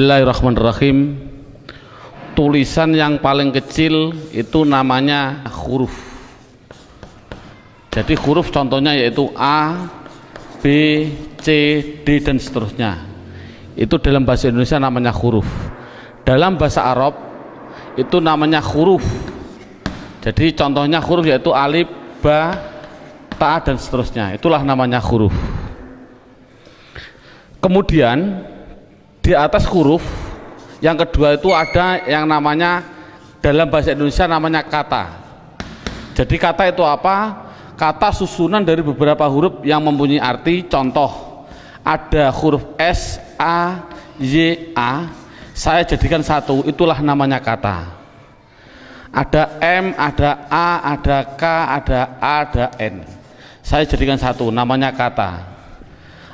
Bismillahirrahmanirrahim. Tulisan yang paling kecil itu namanya huruf. Jadi huruf contohnya yaitu A, B, C, D dan seterusnya. Itu dalam bahasa Indonesia namanya huruf. Dalam bahasa Arab itu namanya huruf. Jadi contohnya huruf yaitu alif, ba, ta dan seterusnya. Itulah namanya huruf. Kemudian di atas huruf yang kedua itu ada yang namanya dalam bahasa Indonesia namanya kata. Jadi kata itu apa? Kata susunan dari beberapa huruf yang mempunyai arti. Contoh, ada huruf S, A, Y, A, saya jadikan satu, itulah namanya kata. Ada M, ada A, ada K, ada A, ada N, saya jadikan satu, namanya kata.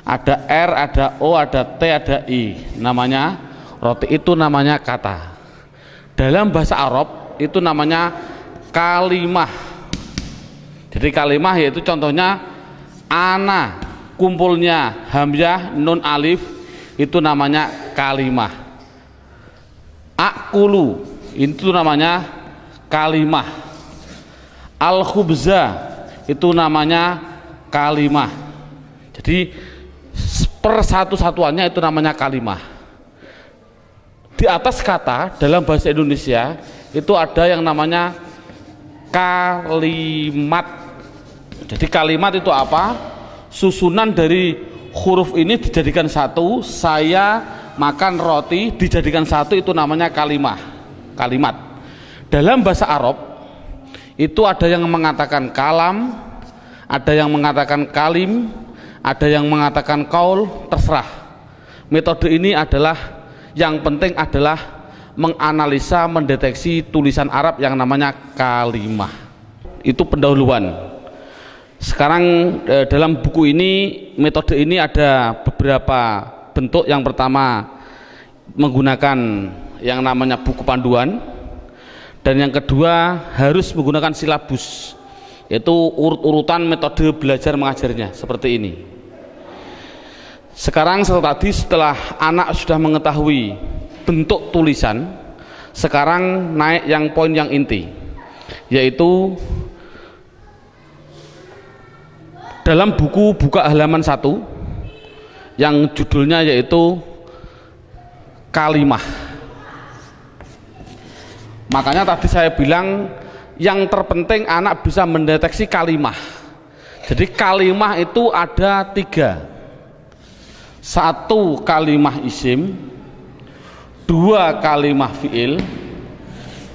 Ada R, ada O, ada T, ada I, namanya roti, itu namanya kata. Dalam bahasa Arab itu namanya kalimah. Jadi kalimah yaitu contohnya ana, kumpulnya hamzah, nun, alif, itu namanya kalimah. Akulu, itu namanya kalimah. Al-khubza, itu namanya kalimah. Jadi persatu-satuannya itu namanya kalimah. Di atas kata dalam bahasa Indonesia itu ada yang namanya kalimat. Jadi kalimat itu apa? Susunan dari huruf ini dijadikan satu. Saya makan roti dijadikan satu, itu namanya kalimah. Kalimat. Dalam bahasa Arab itu ada yang mengatakan kalam, ada yang mengatakan kalim, ada yang mengatakan kaul, terserah. Metode ini adalah yang penting adalah menganalisa, mendeteksi tulisan Arab yang namanya kalimah. Itu pendahuluan. Sekarang dalam buku ini, metode ini ada beberapa bentuk. Yang pertama menggunakan yang namanya buku panduan, dan yang kedua harus menggunakan silabus, yaitu urut-urutan metode belajar mengajarnya seperti ini. Sekarang setelah anak sudah mengetahui bentuk tulisan, sekarang naik yang poin yang inti, yaitu dalam buku buka halaman 1 yang judulnya yaitu kalimah. Makanya tadi saya bilang yang terpenting anak bisa mendeteksi kalimah. Jadi kalimah itu ada 3. 1 kalimah isim, 2 kalimah fiil,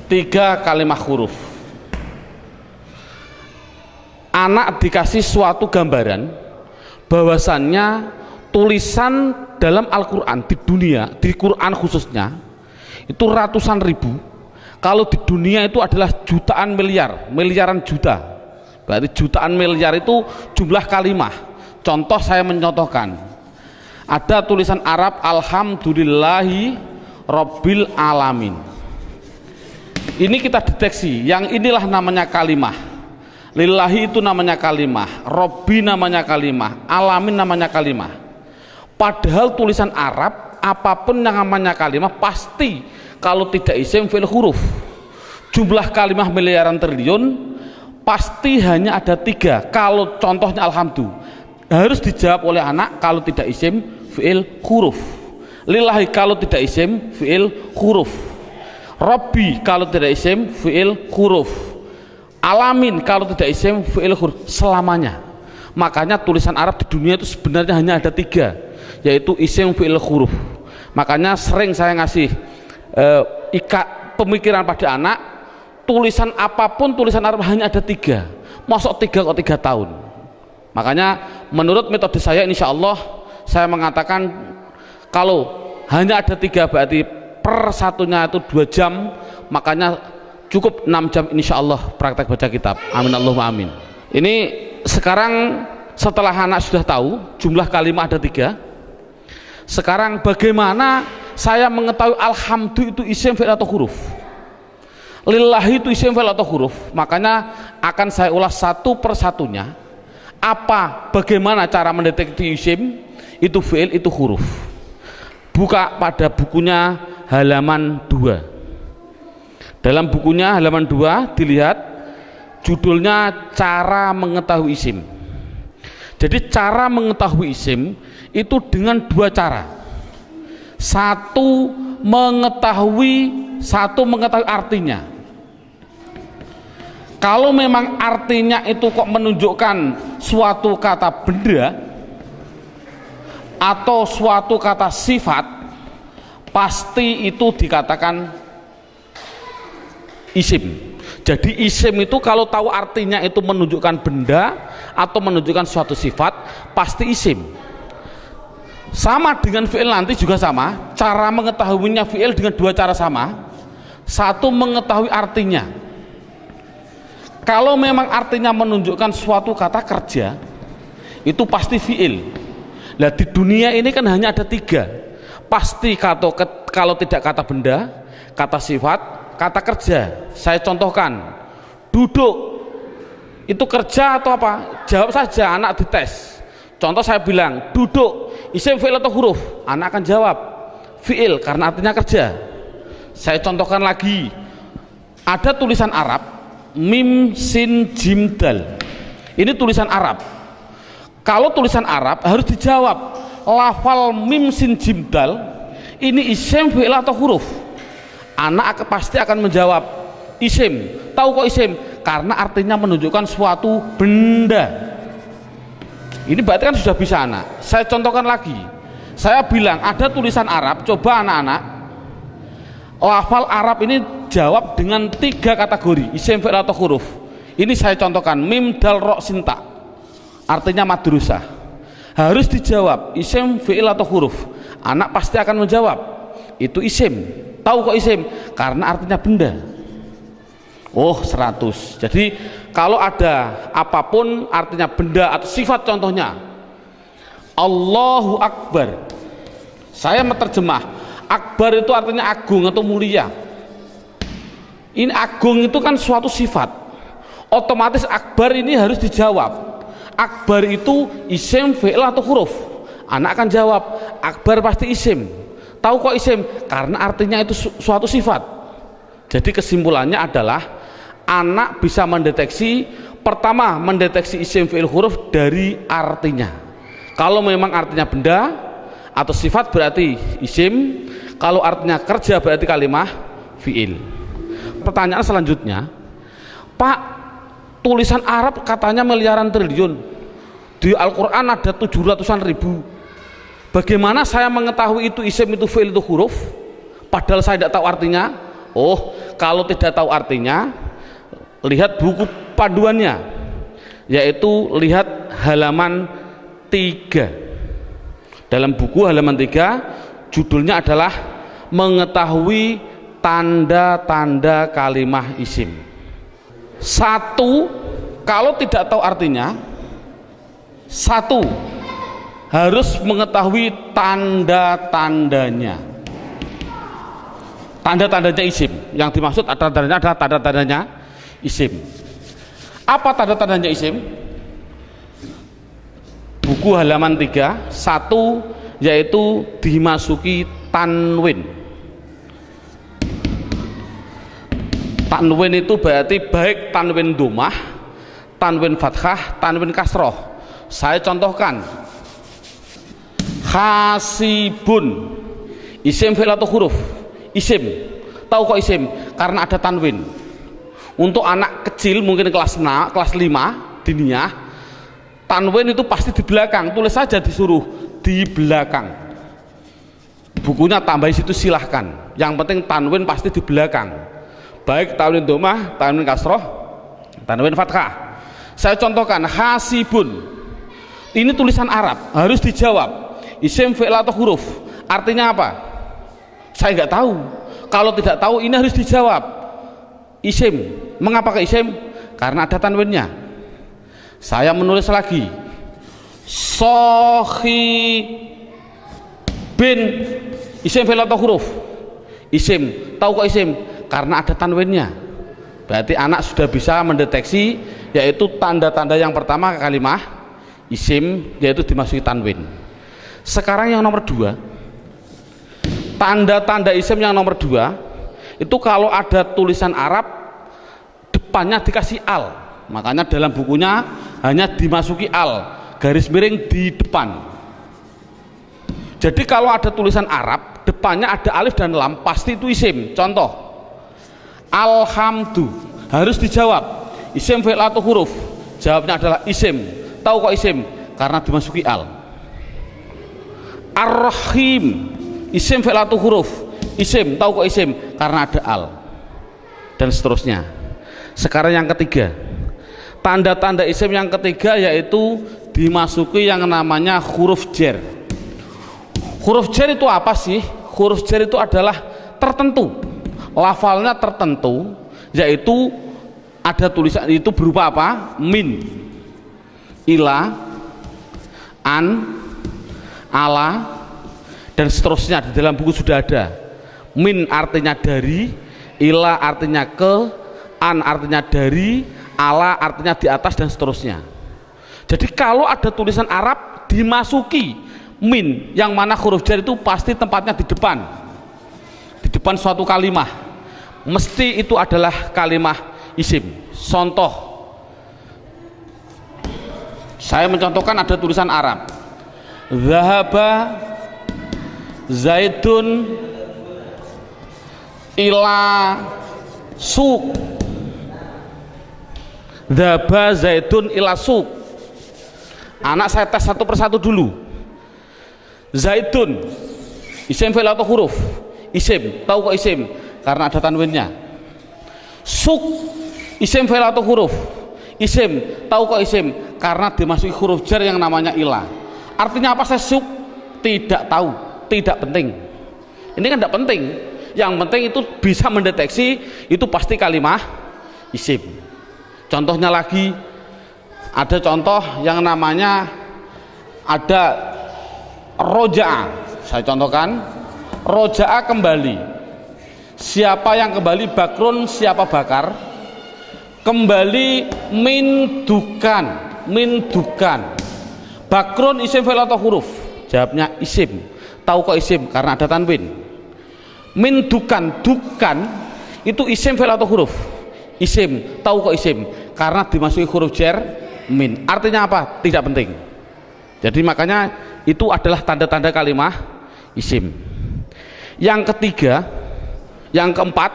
3 kalimah huruf. Anak dikasih suatu gambaran bahwasannya tulisan dalam Al-Quran di dunia, di Quran khususnya, itu ratusan ribu. Kalau di dunia itu adalah jutaan miliar, miliaran juta. Berarti jutaan miliar itu jumlah kalimah. Contoh, saya mencontohkan. Ada tulisan Arab alhamdulillahi rabbil alamin. Ini kita deteksi, yang inilah namanya kalimah. Lillahi itu namanya kalimah, Rabbi namanya kalimah, alamin namanya kalimah. Padahal tulisan Arab apapun yang namanya kalimah pasti kalau tidak isim fi'il huruf. Jumlah kalimah miliaran triliun pasti hanya ada 3. Kalau contohnya alhamdulillah harus dijawab oleh anak kalau tidak isim fi'il huruf. Lillahi kalau tidak isim fi'il huruf. Rabbi kalau tidak isim fi'il huruf. Alamin kalau tidak isim fi'il huruf, selamanya. Makanya tulisan Arab di dunia itu sebenarnya hanya ada 3, yaitu isim fi'il huruf. Makanya sering saya ngasih pemikiran pada anak, tulisan apapun tulisan Arab hanya ada 3. Masuk 3 kok 3 tahun. Makanya menurut metode saya, insya Allah saya mengatakan kalau hanya ada 3 berarti per satunya itu 2 jam, makanya cukup 6 jam insya Allah praktek baca kitab. Amin Allahumma amin. Ini sekarang setelah anak sudah tahu jumlah kalimat ada 3, sekarang bagaimana saya mengetahui alhamdulillah itu isim fi'il atau huruf, lillahi itu isim fi'il atau huruf? Makanya akan saya ulas satu persatunya. Bagaimana cara mendeteksi isim itu fi'il itu huruf. Buka pada bukunya halaman 2. Dalam bukunya halaman 2 dilihat judulnya cara mengetahui isim. Jadi cara mengetahui isim itu dengan 2 cara. Satu mengetahui artinya. Kalau memang artinya itu kok menunjukkan suatu kata benda atau suatu kata sifat, pasti itu dikatakan isim. Jadi isim itu kalau tahu artinya itu menunjukkan benda atau menunjukkan suatu sifat, pasti isim. Sama dengan fi'il nanti juga sama, cara mengetahuinya fi'il dengan 2 cara sama. Satu mengetahui artinya. Kalau memang artinya menunjukkan suatu kata kerja, itu pasti fi'il. Nah di dunia ini kan hanya ada 3. Pasti kalau tidak kata benda, kata sifat, kata kerja. Saya contohkan, duduk itu kerja atau apa? Jawab saja, anak dites. Contoh saya bilang, duduk, isim, fi'il atau huruf? Anak akan jawab fi'il karena artinya kerja. Saya contohkan lagi, ada tulisan Arab mim sin jim dal. Ini tulisan Arab. Kalau tulisan Arab harus dijawab, lafal mim sin jim dal ini isim, fi'il atau huruf? Anak pasti akan menjawab isim. Tahu kok isim? Karena artinya menunjukkan suatu benda. Ini berarti kan sudah bisa anak. Saya contohkan lagi. Saya bilang ada tulisan Arab, coba anak-anak lafal Arab ini jawab dengan 3 kategori, isim, fi'il atau huruf. Ini saya contohkan, mim dal ro sinta, artinya madrusah. Harus dijawab isim, fi'il atau huruf. Anak pasti akan menjawab itu isim. Tahu kok isim? Karena artinya benda. Oh 100. Jadi kalau ada apapun artinya benda atau sifat, contohnya Allahu Akbar, saya menerjemah Akbar itu artinya agung atau mulia. Ini agung itu kan suatu sifat, otomatis akbar ini harus dijawab. Akbar itu isim, fi'il atau huruf? Anak akan jawab akbar pasti isim. Tahu kok isim? Karena artinya itu suatu sifat. Jadi kesimpulannya adalah anak bisa mendeteksi, pertama mendeteksi isim, fi'il, huruf dari artinya. Kalau memang artinya benda atau sifat berarti isim, kalau artinya kerja berarti kalimah fi'il. Pertanyaan selanjutnya, Pak, tulisan Arab katanya miliaran triliun, di Al-Quran ada 700-an ribu. Bagaimana saya mengetahui itu isim, itu fi'il, itu huruf, padahal saya tidak tahu artinya? Oh, kalau tidak tahu artinya, lihat buku panduannya, yaitu lihat halaman 3. Dalam buku halaman 3 judulnya adalah mengetahui tanda-tanda kalimah isim. 1, kalau tidak tahu artinya, 1 harus mengetahui tanda-tandanya. Tanda-tandanya isim. Yang dimaksud tanda-tandanya adalah tanda-tandanya isim. Apa tanda-tandanya isim? Buku halaman 3, 1 yaitu dimasuki tanwin. Tanwin itu berarti baik tanwin domah, tanwin fathah, tanwin kasroh. Saya contohkan, hasibun, isim, fi'il atau huruf? Isim. Tahu kok isim? Karena ada tanwin. Untuk anak kecil mungkin kelas 5 diniyah, tanwin itu pasti di belakang. Tulis saja, disuruh di belakang. Bukunya tambahin situ silahkan. Yang penting tanwin pasti di belakang. Baik tanwin domah, tanwin kasroh, tanwin fathah. Saya contohkan, hasibun. Ini tulisan Arab, harus dijawab isim, fi'il atau huruf? Artinya apa? Saya nggak tahu. Kalau tidak tahu ini harus dijawab isim. Mengapa ke isim? Karena ada tanwinnya. Saya menulis lagi, sohi bin, isim, fi'il atau huruf? Isim. Tahu kok isim? Karena ada tanwinnya. Berarti anak sudah bisa mendeteksi, yaitu tanda-tanda yang pertama kalimah isim, yaitu dimasuki tanwin. Sekarang yang nomor 2, Tanda-tanda isim yang nomor 2 itu kalau ada tulisan Arab depannya dikasih al, makanya dalam bukunya hanya dimasuki al, garis miring di depan. Jadi kalau ada tulisan Arab depannya ada alif dan lam pasti itu isim. Contoh alhamdu, harus dijawab isim fi'il atau huruf, jawabnya adalah isim. Tahu kok isim? Karena dimasuki al. Ar-Rahim, isim fi'il atau huruf, isim. Tahu kok isim? Karena ada al. Dan seterusnya. Sekarang yang ketiga, tanda-tanda isim yang ketiga yaitu dimasuki yang namanya huruf jar. Huruf jar itu apa sih? Huruf jar itu adalah tertentu, lafalnya tertentu, yaitu ada tulisan itu berupa apa? Min, ila, an, ala, dan seterusnya. Di dalam buku sudah ada. Min artinya dari, ila artinya ke, an artinya dari, ala artinya di atas, dan seterusnya. Jadi kalau ada tulisan Arab dimasuki min, yang mana huruf jar itu pasti tempatnya di depan suatu kalimah, mesti itu adalah kalimah isim. Contoh, saya mencontohkan ada tulisan Arab, zahaba zaidun ila suq, zahaba zaidun ila suq. Anak saya tes satu persatu dulu. Zaidun isim fi'il atau huruf? Isim. Tahu kok isim? Karena ada tanwinnya. Suq isim fi'il atau huruf? Isim. Tahu kok isim? Karena dimasuki huruf jar yang namanya ila. Artinya apa saya suq? Tidak tahu, tidak penting. Ini kan tidak penting. Yang penting itu bisa mendeteksi itu pasti kalimah isim. Contohnya lagi, ada contoh yang namanya ada roja'a. Saya contohkan, roja'a kembali. Siapa yang kembali? Bakrun, siapa bakar? Kembali min dukan, min dukan. Bakrun isim fi'il atau huruf? Jawabnya isim. Tahu kok isim? Karena ada tanwin. Min dukan, dukan itu isim fi'il atau huruf? Isim. Tahu kok isim? Karena dimasuki huruf jar min. Artinya apa? Tidak penting. Jadi makanya itu adalah tanda-tanda kalimah isim. Yang ketiga, yang keempat,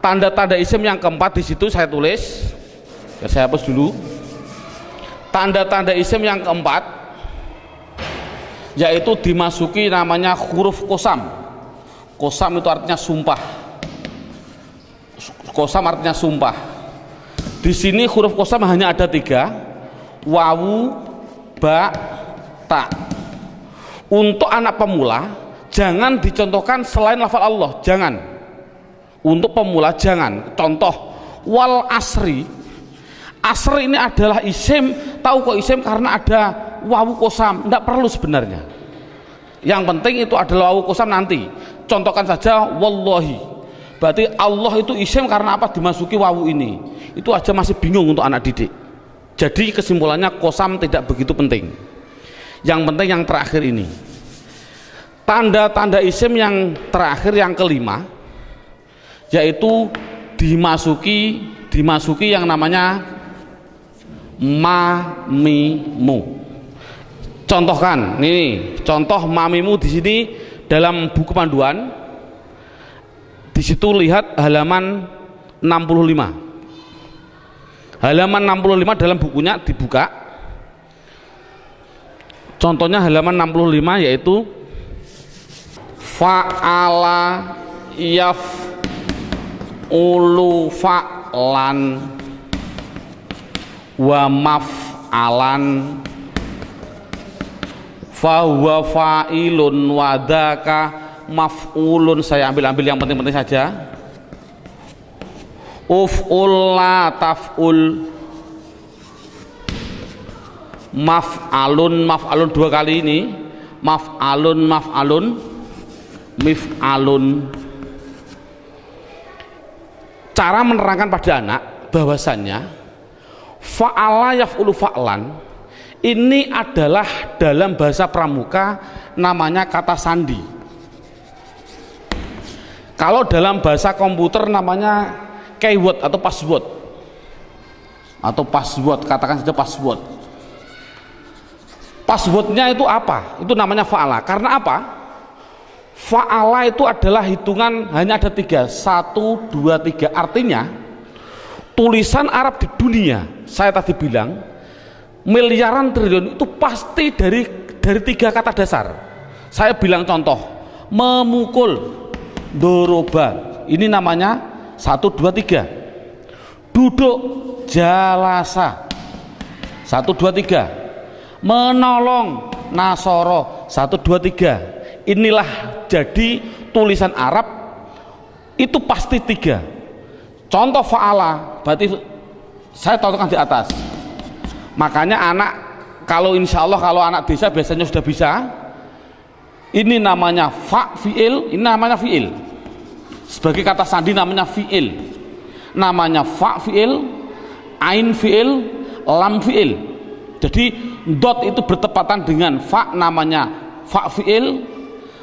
tanda-tanda isim yang keempat di situ saya tulis. Ya, saya hapus dulu. Tanda-tanda isim yang keempat yaitu dimasuki namanya huruf kosam. Kosam itu artinya sumpah. Kosam artinya sumpah. Di sini huruf kosam hanya ada 3, wawu, ba, ta. Untuk anak pemula jangan dicontohkan selain lafal Allah, jangan. Untuk pemula jangan. Contoh wal asri. Asri ini adalah isim. Tahu kok isim? Karena ada wawu kosam. Tidak perlu sebenarnya. Yang penting itu adalah wawu kosam nanti. Contohkan saja wallahi. Berarti Allah itu isim karena apa? Dimasuki wawu ini. Itu aja masih bingung untuk anak didik. Jadi kesimpulannya kosam tidak begitu penting. Yang penting yang terakhir ini. Tanda-tanda isim yang terakhir yang kelima yaitu dimasuki yang namanya mamimu. Contohkan, ini contoh mamimu di sini dalam buku panduan. Di situ lihat halaman 65. Halaman 65 dalam bukunya dibuka. Contohnya halaman 65 yaitu fa'ala yaf'ulu fa'lan wa maf'alan fahuwa fa'ilun wadaka maf'ulun. Saya ambil yang penting-penting saja. Uf'ul la taf'ul, maf'alun 2 kali ini, maf'alun mif'alun. Cara menerangkan pada anak bahwasannya fa'ala yaf'ulu fa'lan ini adalah dalam bahasa pramuka namanya kata sandi. Kalau dalam bahasa komputer namanya keyword atau password, katakan saja password. Passwordnya itu apa? Itu namanya fa'ala. Karena apa? Fa'ala itu adalah hitungan hanya ada 3, 1, 2, 3. Artinya tulisan Arab di dunia, saya tadi bilang miliaran triliun itu pasti dari 3 kata dasar. Saya bilang contoh, memukul, doroba, ini namanya 1, 2, 3. Duduk, jalasa, 1, 2, 3. Menolong, nasoro, 1, 2, 3. Inilah jadi tulisan Arab itu pasti 3. Contoh fa'ala, berarti saya contohkan di atas. Makanya anak, kalau insya Allah kalau anak desa biasanya sudah bisa. Ini namanya fa fi'il, ini namanya fi'il. Sebagai kata sandi namanya fi'il. Namanya fa fi'il, ain fi'il, lam fi'il. Jadi dot itu bertepatan dengan fa, namanya fa fi'il.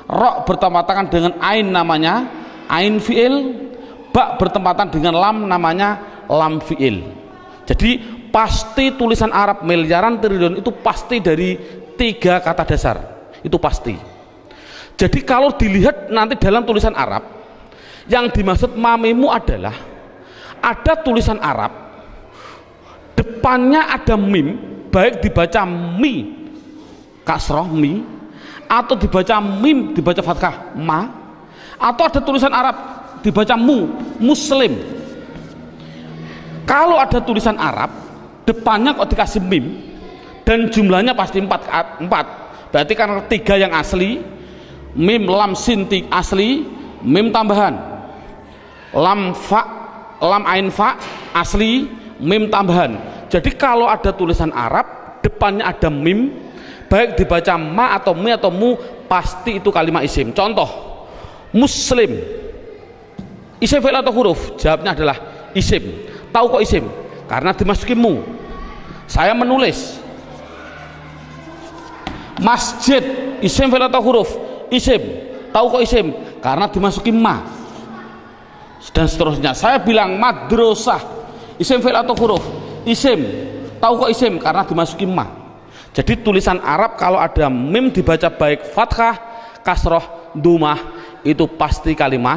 Ro bertepatan dengan ain, namanya ain fi'il. Ba bertepatan dengan lam, namanya lam fi'il. Jadi pasti tulisan Arab miliaran triliun itu pasti dari 3 kata dasar, itu pasti. Jadi kalau dilihat nanti dalam tulisan Arab, yang dimaksud mamimu adalah ada tulisan Arab depannya ada mim, baik dibaca mi kasroh mi, atau dibaca mim dibaca fathah ma, atau ada tulisan Arab dibaca mu, muslim. Kalau ada tulisan Arab depannya kok dikasih mim dan jumlahnya pasti 4, berarti karena 3 yang asli, mim lam sin asli, mim tambahan, lam fa, lam ain fa asli, mim tambahan. Jadi kalau ada tulisan Arab depannya ada mim, baik dibaca ma atau mi atau mu, pasti itu kalimat isim. Contoh, muslim, isim fi'il atau huruf? Jawabnya adalah isim. Tahu kok isim? Karena dimasuki mu. Saya menulis. Masjid, isim fi'il atau huruf? Isim. Tahu kok isim? Karena dimasuki ma. Dan seterusnya. Saya bilang madrasah, isim fi'il atau huruf? Isim. Tahu kok isim? Karena dimasuki ma. Jadi tulisan Arab kalau ada mim dibaca baik fathah, kasroh, dumah, itu pasti kalimah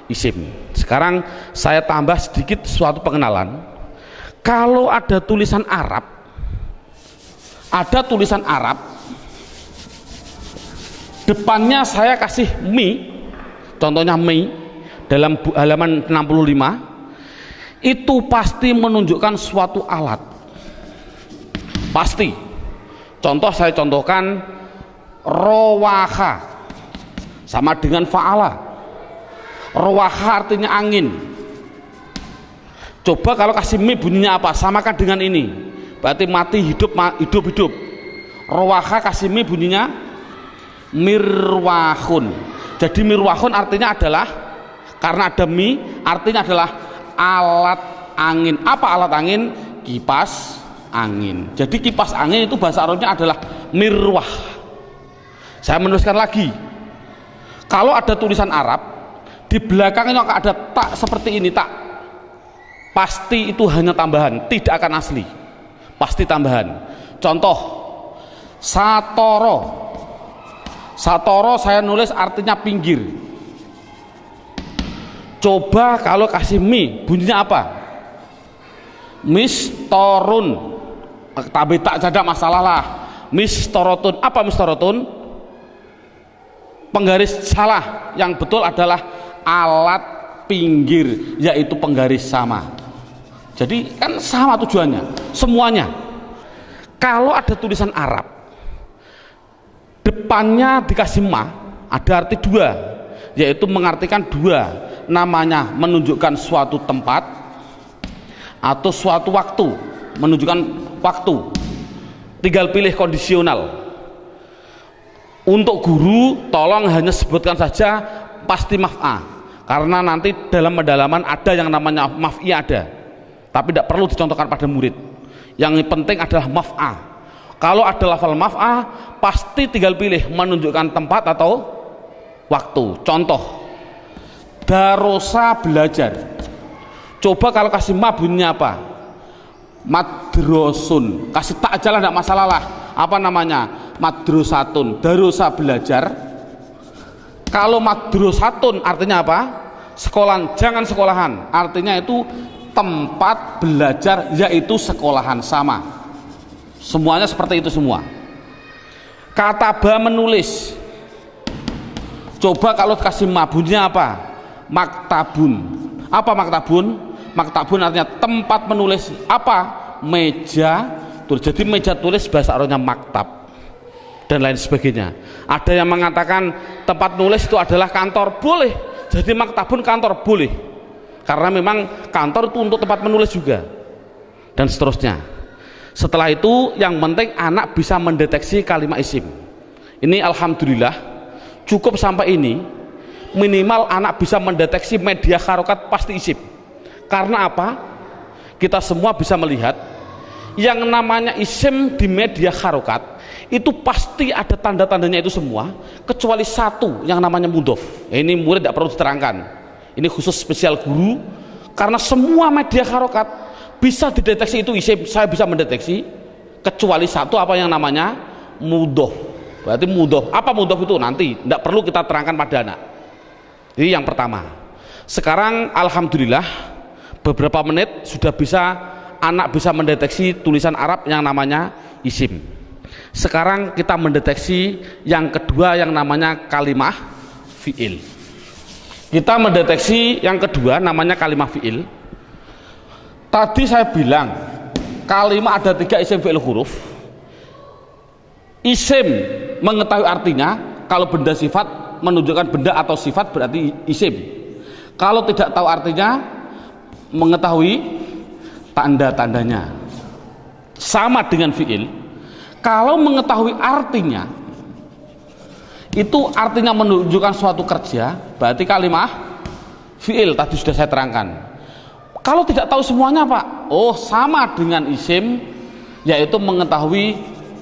isim. Sekarang saya tambah sedikit suatu pengenalan. Kalau ada tulisan Arab, depannya saya kasih mi, contohnya mi dalam halaman 65, itu pasti menunjukkan suatu alat, pasti. Contoh saya contohkan, rowaha sama dengan fa'ala. Rowaha artinya angin. Coba kalau kasih mi bunyinya apa? Samakan dengan ini, berarti mati hidup, hidup. Rowaha kasih mi bunyinya mirwahun. Jadi mirwahun artinya adalah, karena ada mi artinya adalah alat angin. Apa alat angin? Kipas angin. Jadi kipas angin itu bahasa Arabnya adalah mirwah. Saya menuliskan lagi, kalau ada tulisan Arab di belakangnya ada tak seperti ini, tak, pasti itu hanya tambahan, tidak akan asli, pasti tambahan. Contoh, satoro. Satoro saya nulis artinya pinggir. Coba kalau kasih mi bunyinya apa? Mistorun. Tapi tak ada masalah lah. Mistorotun. Apa mistorotun? Penggaris salah. Yang betul adalah alat pinggir, yaitu penggaris sama. Jadi kan sama tujuannya, semuanya. Kalau ada tulisan Arab depannya dikasih ma, ada arti 2, yaitu mengartikan 2, namanya menunjukkan suatu tempat atau suatu waktu, menunjukkan waktu. Tinggal pilih kondisional. Untuk guru tolong hanya sebutkan saja pasti maf'a, karena nanti dalam pendalaman ada yang namanya maf'i ada, tapi tidak perlu dicontohkan pada murid. Yang penting adalah maf'a. Kalau ada lafal maf'a, pasti tinggal pilih menunjukkan tempat atau waktu. Contoh, Darosa belajar. Coba kalau kasih ma bunyinya apa? Madrosun. Kasih tak aja lah, tidak masalah lah. Apa namanya? Madrosatun. Darosa belajar. Kalau madrosatun artinya apa? Sekolahan, jangan sekolahan. Artinya itu tempat belajar, yaitu sekolahan, sama. Semuanya seperti itu semua. Kataba menulis. Coba kalau kasih mabunnya apa? Maktabun. Apa maktabun? Maktabun artinya tempat menulis. Apa? Meja tulis. Jadi meja tulis bahasa Arabnya maktab dan lain sebagainya. Ada yang mengatakan tempat nulis itu adalah kantor, boleh. Jadi maktabun kantor, boleh. Karena memang kantor itu untuk tempat menulis juga. Dan seterusnya. Setelah itu yang penting anak bisa mendeteksi kalimat isim. Ini alhamdulillah cukup sampai ini. Minimal anak bisa mendeteksi media harokat pasti isim. Karena apa? Kita semua bisa melihat yang namanya isim di media harokat itu pasti ada tanda-tandanya itu semua, kecuali satu yang namanya mudhof. Ini murid tidak perlu diterangkan. Ini khusus spesial guru, karena semua media harokat bisa dideteksi itu isim. Saya bisa mendeteksi kecuali satu, apa yang namanya mudhof. Berarti mudhof. Apa mudhof itu? Nanti tidak perlu kita terangkan pada anak. Jadi yang pertama. Sekarang alhamdulillah beberapa menit sudah bisa anak bisa mendeteksi tulisan Arab yang namanya isim. Sekarang kita mendeteksi yang kedua yang namanya kalimah fi'il. Kita mendeteksi yang kedua namanya kalimah fi'il. Tadi saya bilang kalimah ada 3 isim fi'il huruf. Isim mengetahui artinya, kalau benda sifat menunjukkan benda atau sifat berarti isim. Kalau tidak tahu artinya, mengetahui tanda-tandanya. Sama dengan fi'il. Kalau mengetahui artinya, itu artinya menunjukkan suatu kerja, berarti kalimah fi'il. Tadi sudah saya terangkan. Kalau tidak tahu semuanya Pak, oh sama dengan isim, yaitu mengetahui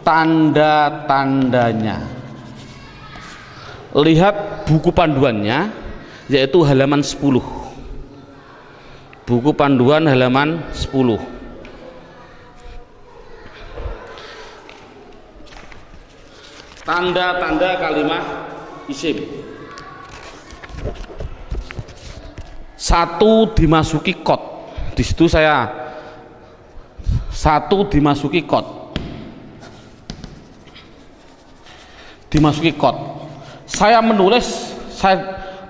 tanda-tandanya. Lihat buku panduannya, yaitu halaman 10. Buku panduan halaman 10. Tanda-tanda kalimah isim. 1 dimasuki kot. Di situ saya 1 dimasuki kot. Dimasuki kot. Saya menulis,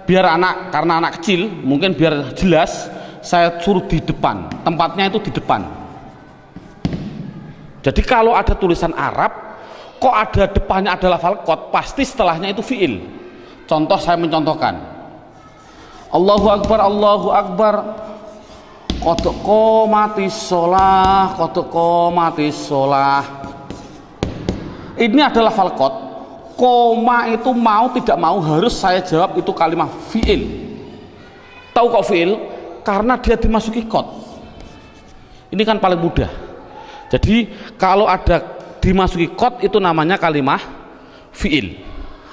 biar anak, karena anak kecil mungkin biar jelas, saya suruh di depan. Tempatnya itu di depan. Jadi kalau ada tulisan Arab kok ada depannya ada lafal kot, pasti setelahnya itu fi'il. Contoh, saya mencontohkan, Allahu Akbar, Allahu Akbar, qad qomatis sholah, qad qomatis sholah. Ini adalah lafal kot. Koma itu mau tidak mau harus saya jawab itu kalimat fi'il. Tahu kok fi'il? Karena dia dimasuki kot. Ini kan paling mudah. Jadi kalau ada dimasuki kot itu namanya kalimah fi'il.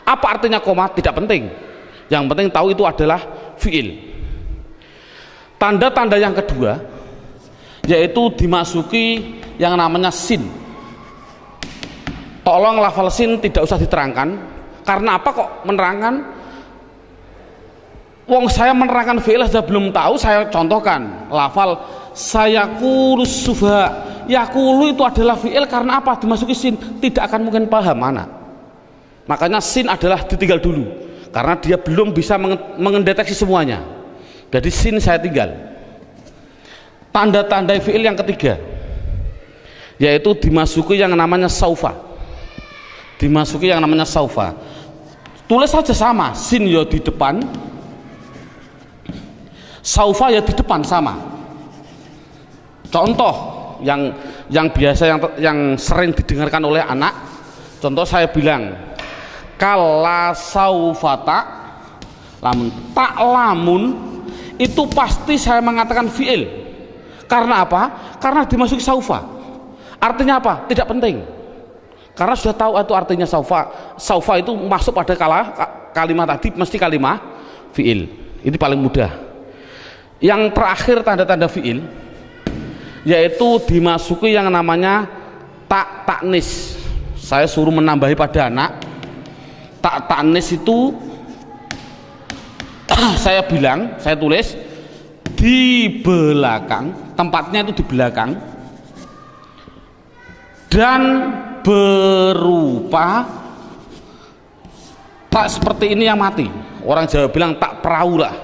Apa artinya koma? Tidak penting. Yang penting tahu itu adalah fi'il. Tanda-tanda yang kedua yaitu dimasuki yang namanya sin. Tolong lafal sin tidak usah diterangkan. Karena apa kok menerangkan? Wong saya menerangkan fi'il saja belum tahu, saya contohkan lafal sayaqulu sufa. Yaqulu itu adalah fi'il karena apa? Dimasuki sin, tidak akan mungkin paham anak. Makanya sin adalah ditinggal dulu karena dia belum bisa mendeteksi semuanya. Jadi sin saya tinggal. Tanda-tanda fi'il yang ketiga yaitu dimasuki yang namanya saufa. Dimasuki yang namanya saufa. Tulis saja sama, sin ya di depan, saufa ya di depan sama. Contoh yang biasa yang sering didengarkan oleh anak, contoh saya bilang kala saufata lamun, tak lamun itu pasti saya mengatakan fi'il. Karena apa? Karena dimasuki saufa. Artinya apa? Tidak penting. Karena sudah tahu itu artinya saufa. Saufa itu masuk pada kalimat tadi mesti kalimat fi'il. Ini paling mudah. Yang terakhir tanda-tanda fiil yaitu dimasuki yang namanya taknis. Saya suruh menambahi pada anak. Taknis itu saya bilang, saya tulis di belakang, tempatnya itu di belakang, dan berupa tak seperti ini yang mati. Orang Jawa bilang tak perahu lah.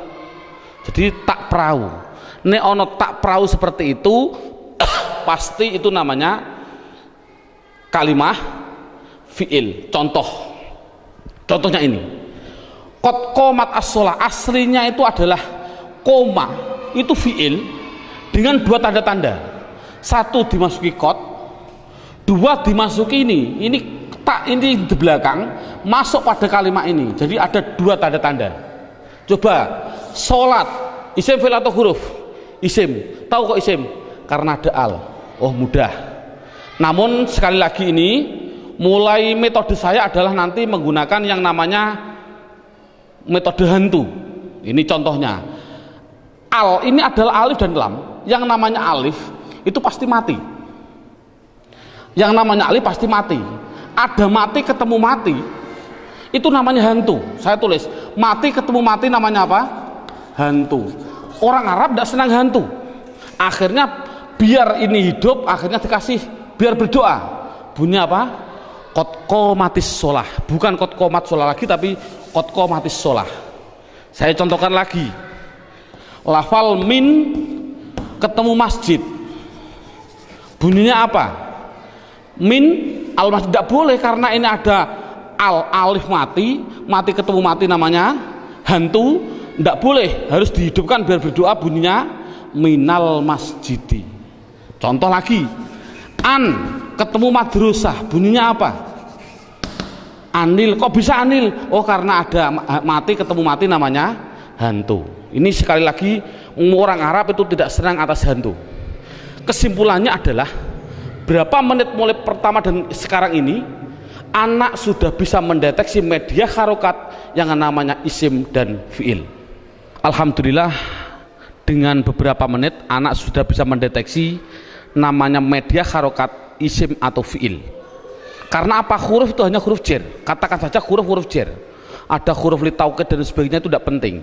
Jadi tak perahu. Nek ono tak perahu seperti itu pasti itu namanya kalimah fiil. Contohnya ini. Qad qomat as-shalah, aslinya itu adalah koma, itu fiil dengan dua tanda-tanda. Satu dimasuki qad, dua dimasuki ini tak, ini di belakang masuk pada kalimat ini. Jadi ada dua tanda-tanda. Coba sholat, isim fi'il atau huruf? Isim. Tahu kok isim? Karena ada al. Oh mudah. Namun sekali lagi ini mulai metode saya adalah nanti menggunakan yang namanya metode hantu. Ini contohnya. Al ini adalah alif dan lam. Yang namanya alif itu pasti mati. Yang namanya alif pasti mati. Ada mati ketemu mati, itu namanya hantu. Saya tulis mati ketemu mati namanya apa? Hantu. Orang Arab tidak senang hantu. Akhirnya biar ini hidup, akhirnya dikasih biar berdoa. Bunyi apa? Qad qomatis shalah. Bukan qad qomat shalah lagi, tapi qad qomatis shalah. Saya contohkan lagi. Lafal min ketemu masjid. Bunyinya apa? Min al masjid tidak boleh karena ini ada alif mati ketemu mati namanya hantu, tidak boleh, harus dihidupkan biar berdoa, bunyinya minal masjidi. Contoh lagi, an ketemu madrasah, bunyinya apa? Anil. Kok bisa anil? Oh karena ada mati ketemu mati namanya hantu. Ini sekali lagi orang Arab itu tidak senang atas hantu. Kesimpulannya adalah berapa menit mulai pertama dan sekarang ini anak sudah bisa mendeteksi media harokat yang namanya isim dan fiil. Alhamdulillah dengan beberapa menit anak sudah bisa mendeteksi namanya media harokat isim atau fiil. Karena apa? Huruf itu hanya huruf jar. Katakan saja huruf jar. Ada huruf li taukid dan sebagainya, itu tidak penting.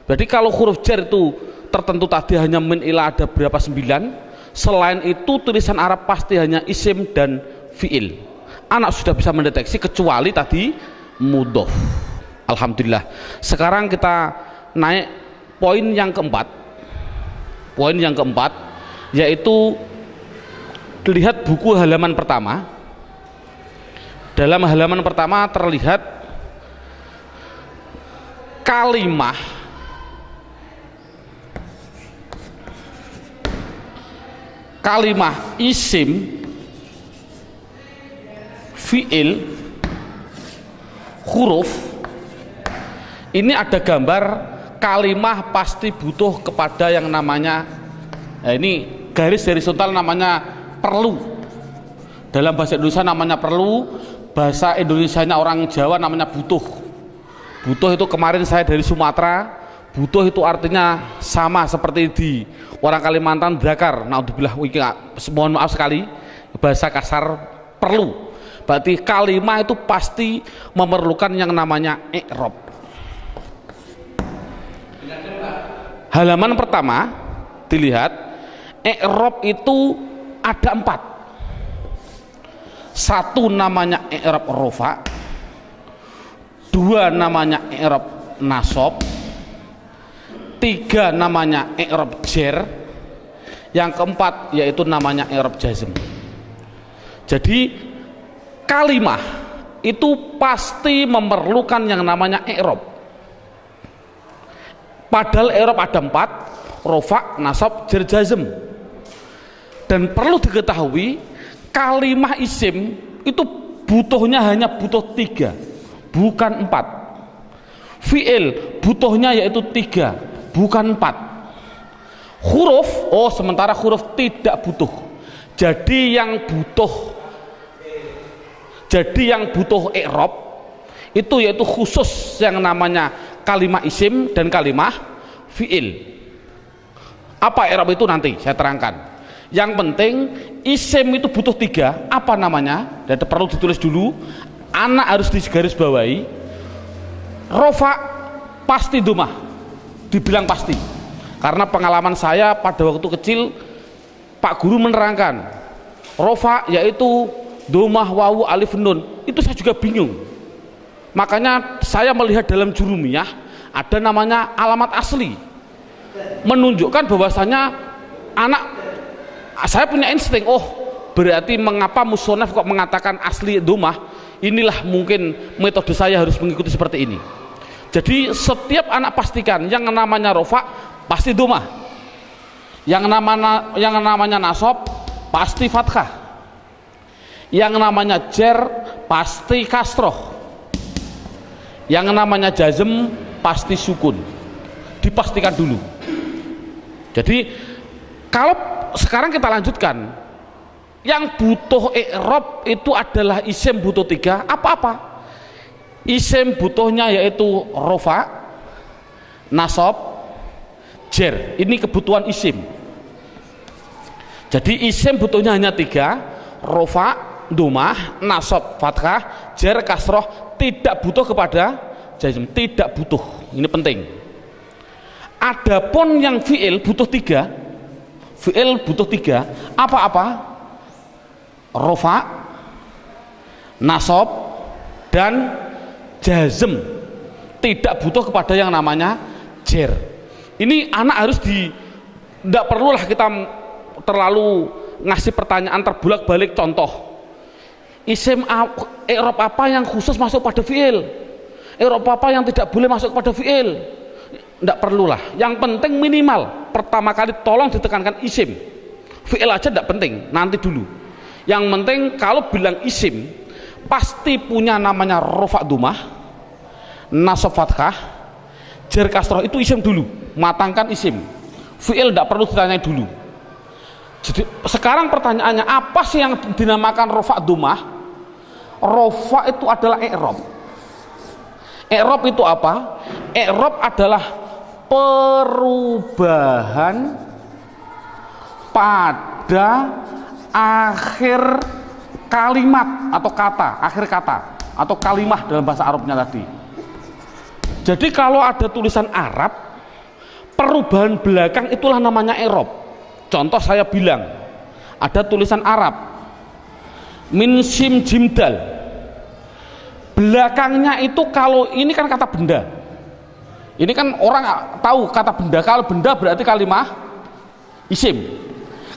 Berarti kalau huruf jar itu tertentu tadi hanya min ila ada berapa 9. Selain itu tulisan Arab pasti hanya isim dan fiil. Anak sudah bisa mendeteksi kecuali tadi mudhof. Alhamdulillah. Sekarang kita naik poin yang keempat. Poin yang keempat yaitu lihat buku halaman pertama. Dalam halaman pertama terlihat kalimah isim, fiil, huruf. Ini ada gambar kalimah pasti butuh kepada yang namanya, ini garis horizontal namanya perlu. Dalam bahasa Indonesia namanya perlu, bahasa Indonesianya orang Jawa namanya butuh. Butuh itu kemarin saya dari Sumatera. Butuh itu artinya sama seperti di orang Kalimantan drakar. Naudzubillah, mohon maaf sekali bahasa kasar perlu. Berarti kalimah itu pasti memerlukan yang namanya i'rab. Halaman pertama dilihat, i'rab itu ada 4. Satu namanya i'rab rofa, 2 namanya i'rab nasab, 3 namanya i'rab jar, yang keempat yaitu namanya i'rab jazm. Jadi kalimah itu pasti memerlukan yang namanya i'rab. Padahal i'rab ada 4, rofa, nasab, jar, jazm. Dan perlu diketahui kalimah isim itu butuhnya hanya butuh 3, bukan 4. Fiil butuhnya yaitu 3, bukan 4. Huruf, sementara huruf tidak butuh. Jadi yang butuh i'rab itu yaitu khusus yang namanya kalimah isim dan kalimah fi'il. Apa i'rab itu nanti saya terangkan. Yang penting isim itu butuh 3. Apa namanya? Dan perlu ditulis dulu. Anak harus digaris bawahi. Rofa pasti domah, dibilang pasti. Karena pengalaman saya pada waktu kecil, Pak Guru menerangkan rofa yaitu domah, wawu, alif, nun. Itu saya juga bingung. Makanya saya melihat dalam jurumiyah ada namanya alamat asli, menunjukkan bahwasanya anak, saya punya insting, oh berarti mengapa musonaf kok mengatakan asli domah, inilah mungkin metode saya harus mengikuti seperti ini. Jadi setiap anak pastikan yang namanya rofa pasti domah, yang namanya nasab pasti fathah, yang namanya jer pasti kasroh, yang namanya jazm pasti sukun. Dipastikan dulu. Jadi kalau sekarang kita lanjutkan, yang butuh i'rab itu adalah isim butuh 3. Apa-apa? Isim butuhnya yaitu rofa, nasab, jer. Ini kebutuhan isim. Jadi isim butuhnya hanya 3, rofa, domah, nasab, fathah, jer, kasroh. Tidak butuh kepada jazm, tidak butuh. Ini penting. Adapun yang fi'il butuh 3. Fi'il butuh 3. Apa-apa? Rofa, nasab, dan jazm. Tidak butuh kepada yang namanya jer. Ini anak harus tidak perlulah kita terlalu ngasih pertanyaan terbulak-balik. Contoh, isim i'rab apa yang khusus masuk pada fi'il, i'rab apa yang tidak boleh masuk pada fi'il. Tidak perlulah. Yang penting minimal pertama kali tolong ditekankan isim. Fi'il aja tidak penting, nanti dulu. Yang penting kalau bilang isim pasti punya namanya rofa domah, nasab fathah, jer kasroh. Itu isim dulu, matangkan isim. Fi'il tidak perlu ditanya dulu. Jadi sekarang pertanyaannya, apa sih yang dinamakan rofa domah? Rofa itu adalah i'rab. I'rab itu apa? I'rab adalah perubahan pada akhir kalimat atau kata, akhir kata atau kalimah dalam bahasa Arabnya tadi. Jadi kalau ada tulisan Arab, perubahan belakang itulah namanya i'rab. Contoh saya bilang, ada tulisan Arab min sim jim dal, belakangnya itu, kalau ini kan kata benda, ini kan orang tahu kata benda, kalau benda berarti kalimah isim.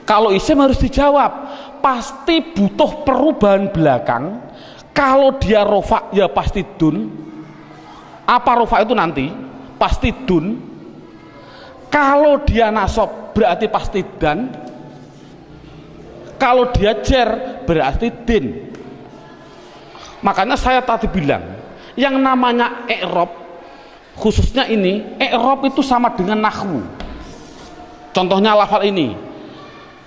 Kalau isim harus dijawab, pasti butuh perubahan belakang. Kalau dia rofa ya pasti dun. Apa rofa itu nanti? Pasti dun. Kalau dia nasab berarti pasti dan. Kalau dia jer berarti din. Makanya saya tadi bilang, yang namanya i'rab, khususnya ini, i'rab itu sama dengan nahwu. Contohnya lafal ini,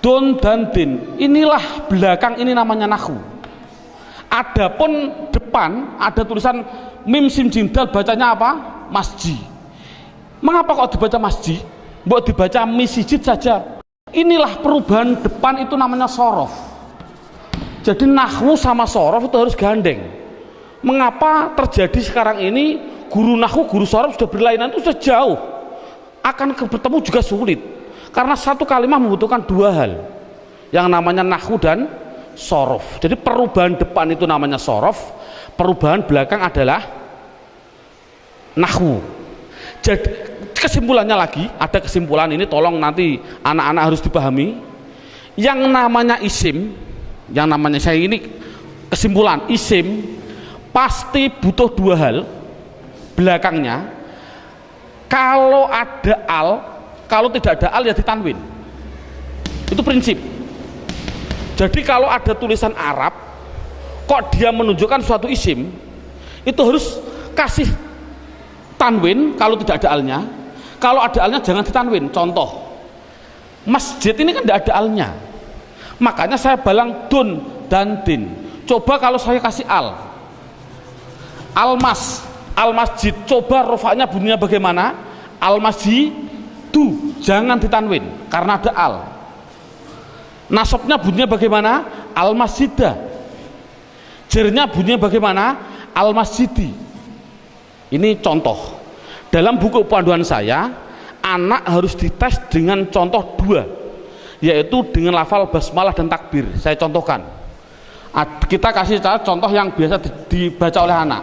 don dan din. Inilah belakang, ini namanya nahwu. Adapun depan ada tulisan mim sim jim dal, bacanya apa? Masjid. Mengapa kok dibaca masjid? Mbok dibaca misjid saja. Inilah perubahan depan, itu namanya sorof. Jadi nahwu sama sorof itu harus gandeng. Mengapa terjadi sekarang ini guru nahwu, guru sorof sudah berlainan, itu sudah jauh, akan bertemu juga sulit. Karena satu kalimat membutuhkan 2 hal, yang namanya nahwu dan sorof. Jadi perubahan depan itu namanya sorof, perubahan belakang adalah nahwu. Jadi kesimpulannya lagi, ada kesimpulan ini, tolong nanti anak-anak harus dipahami. Yang namanya isim, yang namanya, saya ini kesimpulan, isim pasti butuh 2 hal belakangnya. Kalau ada al, kalau tidak ada al ya ditanwin. Itu prinsip. Jadi kalau ada tulisan Arab kok dia menunjukkan suatu isim, itu harus kasih tanwin kalau tidak ada alnya. Kalau ada alnya jangan ditanwin. Contoh, masjid ini kan tidak ada alnya, makanya saya balang dun dan din. Coba kalau saya kasih al, almas, Al-masjid, coba rofaknya bunyinya bagaimana? Al-masjidu, jangan ditanwin karena ada al. Nasabnya bunyinya bagaimana? Al-masjidah. Jernya bunyinya bagaimana? Al-masjidi. Ini contoh. Dalam buku panduan saya, anak harus dites dengan contoh 2, yaitu dengan lafal basmalah dan takbir. Saya contohkan. Kita kasih contoh yang biasa dibaca oleh anak.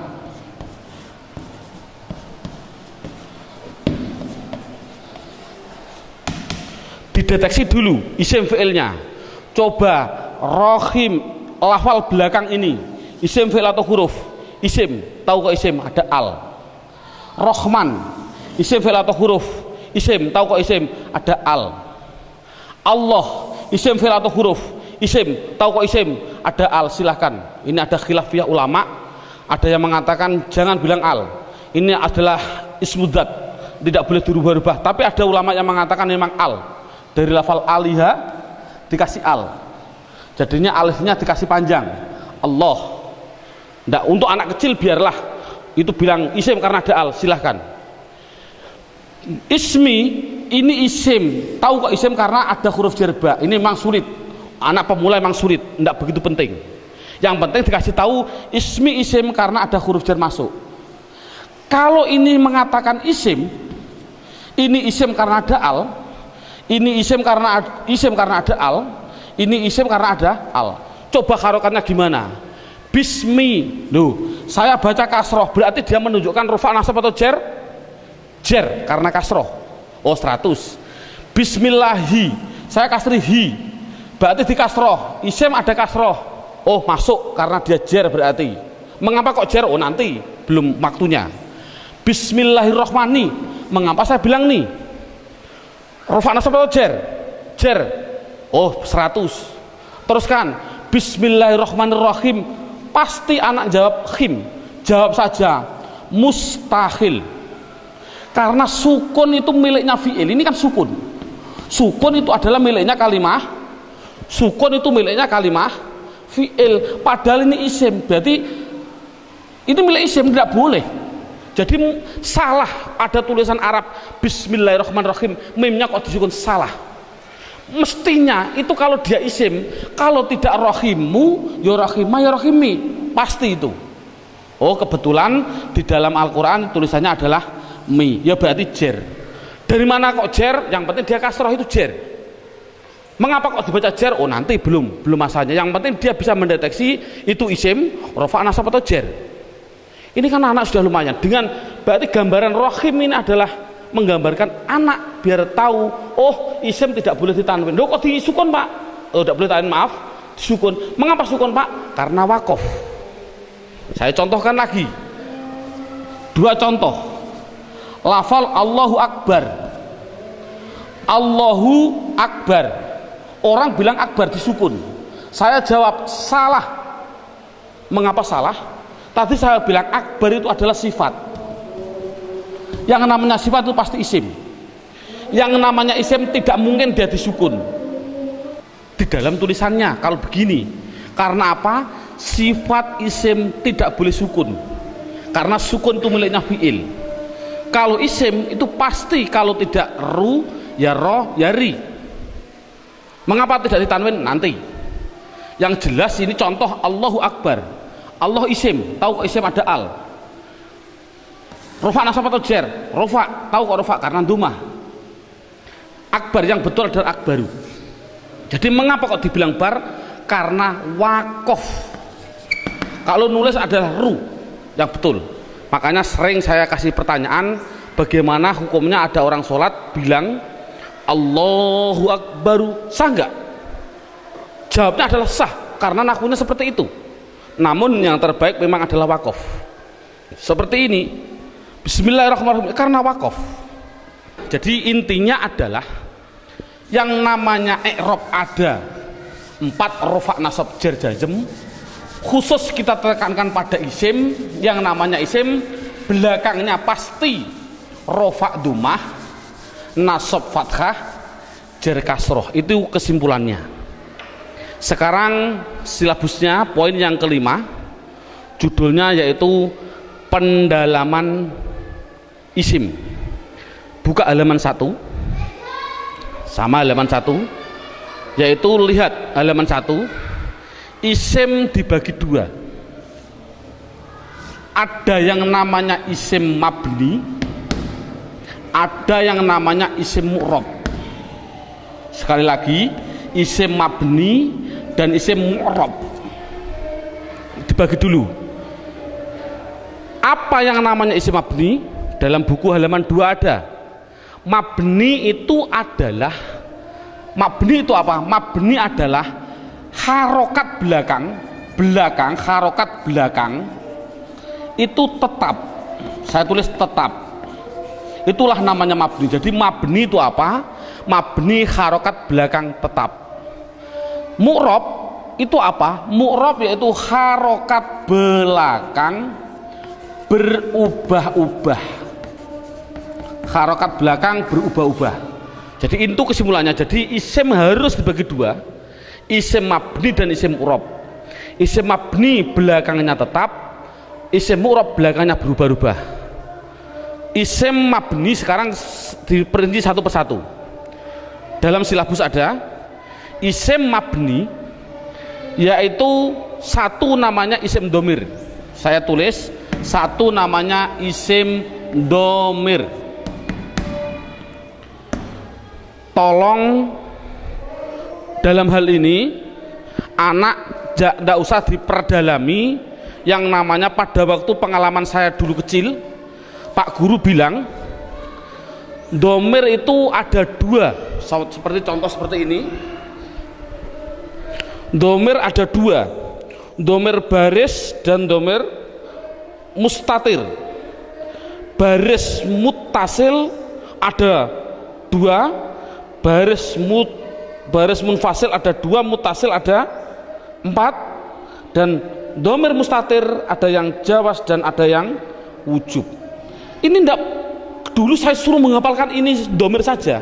Dideteksi dulu isim fi'ilnya. Coba rohim, lafal belakang ini isim fi'il atau huruf? Isim, tahu kok isim? Ada al. Rohman, isim fi'il atau huruf? Isim, tahu kok isim? Ada al. Allah, isim fi'il atau huruf? Isim, tahu kok isim? Ada al. Silahkan, ini ada khilafiyah ulama. Ada yang mengatakan jangan bilang al, ini adalah ismudzat, tidak boleh dirubah-rubah. Tapi ada ulama yang mengatakan memang al. Dari lafal aliha dikasih al, jadinya alifnya dikasih panjang. Allah. Nggak, untuk anak kecil biarlah itu bilang isim karena ada al, silahkan. Ismi, ini isim, tahu kok isim karena ada huruf jerba. Ini memang sulit, anak pemula memang sulit, nggak begitu penting. Yang penting dikasih tahu ismi isim karena ada huruf jar masuk. Kalau ini mengatakan isim, ini isim karena ada al, ini isim karena ada al, ini isim karena ada al. Coba harokannya gimana? Bismi, loh, saya baca kasroh, berarti dia menunjukkan rufa nasab atau jer? Jer, karena kasroh. Oh 100. Bismillahi, saya kasri hi, berarti di kasroh. Isim ada kasroh, oh masuk karena dia jer berarti. Mengapa kok jer? Oh nanti, belum waktunya. Bismillahirrohmani, mengapa saya bilang nih? Rufa nasab atau jer? Jer. Oh 100. Teruskan. Bismillahirrahmanirrahim. Pasti anak jawab khim. Jawab saja mustahil. Karena sukun itu miliknya fi'il. Ini kan sukun. Sukun itu adalah miliknya kalimah. Sukun itu miliknya kalimah fi'il. Padahal ini isim. Berarti ini milik isim, tidak boleh. Jadi salah ada tulisan Arab Bismillahirrahmanirrahim, mimnya kok disukun, salah. Mestinya itu kalau dia isim, kalau tidak rohimu ya rohimah ya rohimi, pasti itu. Oh kebetulan di dalam Al-Quran tulisannya adalah mi, ya berarti jer. Dari mana kok jer? Yang penting dia kasroh itu jer. Mengapa kok dibaca jer? Oh nanti belum masanya. Yang penting dia bisa mendeteksi itu isim, rofa nasab atau jer. Ini kan anak sudah lumayan. Dengan berarti gambaran rohim ini adalah menggambarkan anak biar tahu, oh isim tidak boleh ditanwin. Loh kok disukun pak? Oh tidak boleh tanwin, maaf, disukun. Mengapa sukun pak? Karena wakof. Saya contohkan lagi 2 contoh. Lafal Allahu Akbar. Allahu Akbar. Orang bilang akbar disukun. Saya jawab salah. Mengapa salah? Tadi saya bilang akbar itu adalah sifat. Yang namanya sifat itu pasti isim. Yang namanya isim tidak mungkin dia disukun. Di dalam tulisannya kalau begini. Karena apa? Sifat isim tidak boleh sukun. Karena sukun itu miliknya fi'il. Kalau isim itu pasti kalau tidak ru ya roh ya ri. Mengapa tidak ditanwin? Nanti. Yang jelas ini contoh Allahu Akbar. Allah isim, tahu kok isim ada al. Rofa nasab atau jer? Rofa, tahu kok rofa karena dumah. Akbar yang betul adalah akbaru. Jadi mengapa kok dibilang bar? Karena wakof. Kalau nulis adalah ru yang betul. Makanya sering saya kasih pertanyaan, bagaimana hukumnya ada orang sholat bilang Allahu Akbaru, sah nggak? Jawabnya adalah sah karena nakunya seperti itu. Namun yang terbaik memang adalah wakof. Seperti ini, Bismillahirrahmanirrahim, karena wakof. Jadi intinya adalah yang namanya i'rab ada 4 rofa nasab jar jazm. Khusus kita tekankan pada isim. Yang namanya isim belakangnya pasti rofa dumah, nasab fathah, jar kasroh. Itu kesimpulannya. Sekarang silabusnya poin yang kelima, judulnya yaitu pendalaman isim. Buka halaman 1 sama halaman 1, yaitu lihat halaman 1, isim dibagi 2. Ada yang namanya isim mabni, ada yang namanya isim mu'rab. Sekali lagi, isim mabni dan isim mu'rab dibagi dulu. Apa yang namanya isim mabni? Dalam buku halaman 2 ada. Mabni itu adalah, mabni itu apa? Mabni adalah harokat belakang, harokat belakang itu tetap. Saya tulis tetap. Itulah namanya mabni. Jadi mabni itu apa? Mabni harokat belakang tetap. Mu'rab itu apa? Mu'rab yaitu harokat belakang berubah-ubah. Harokat belakang berubah-ubah. Jadi itu kesimpulannya. Jadi isim harus dibagi 2, isim mabni dan isim mu'rab. Isim mabni belakangnya tetap, isim mu'rab belakangnya berubah-ubah. Isim mabni sekarang diperinci satu persatu. Dalam silabus ada isim mabni, yaitu satu namanya isim domir. Saya tulis satu namanya isim domir. Tolong dalam hal ini anak tidak usah diperdalami. Yang namanya pada waktu pengalaman saya dulu kecil, Pak Guru bilang domir itu ada 2, seperti contoh seperti ini. Domir ada 2, domir baris dan domir mustatir. Baris muttasil ada 2, baris munfasil ada 2, muttasil ada 4, dan domir mustatir ada yang jawas dan ada yang wujub. Ini enggak, dulu saya suruh menghafalkan ini domir saja,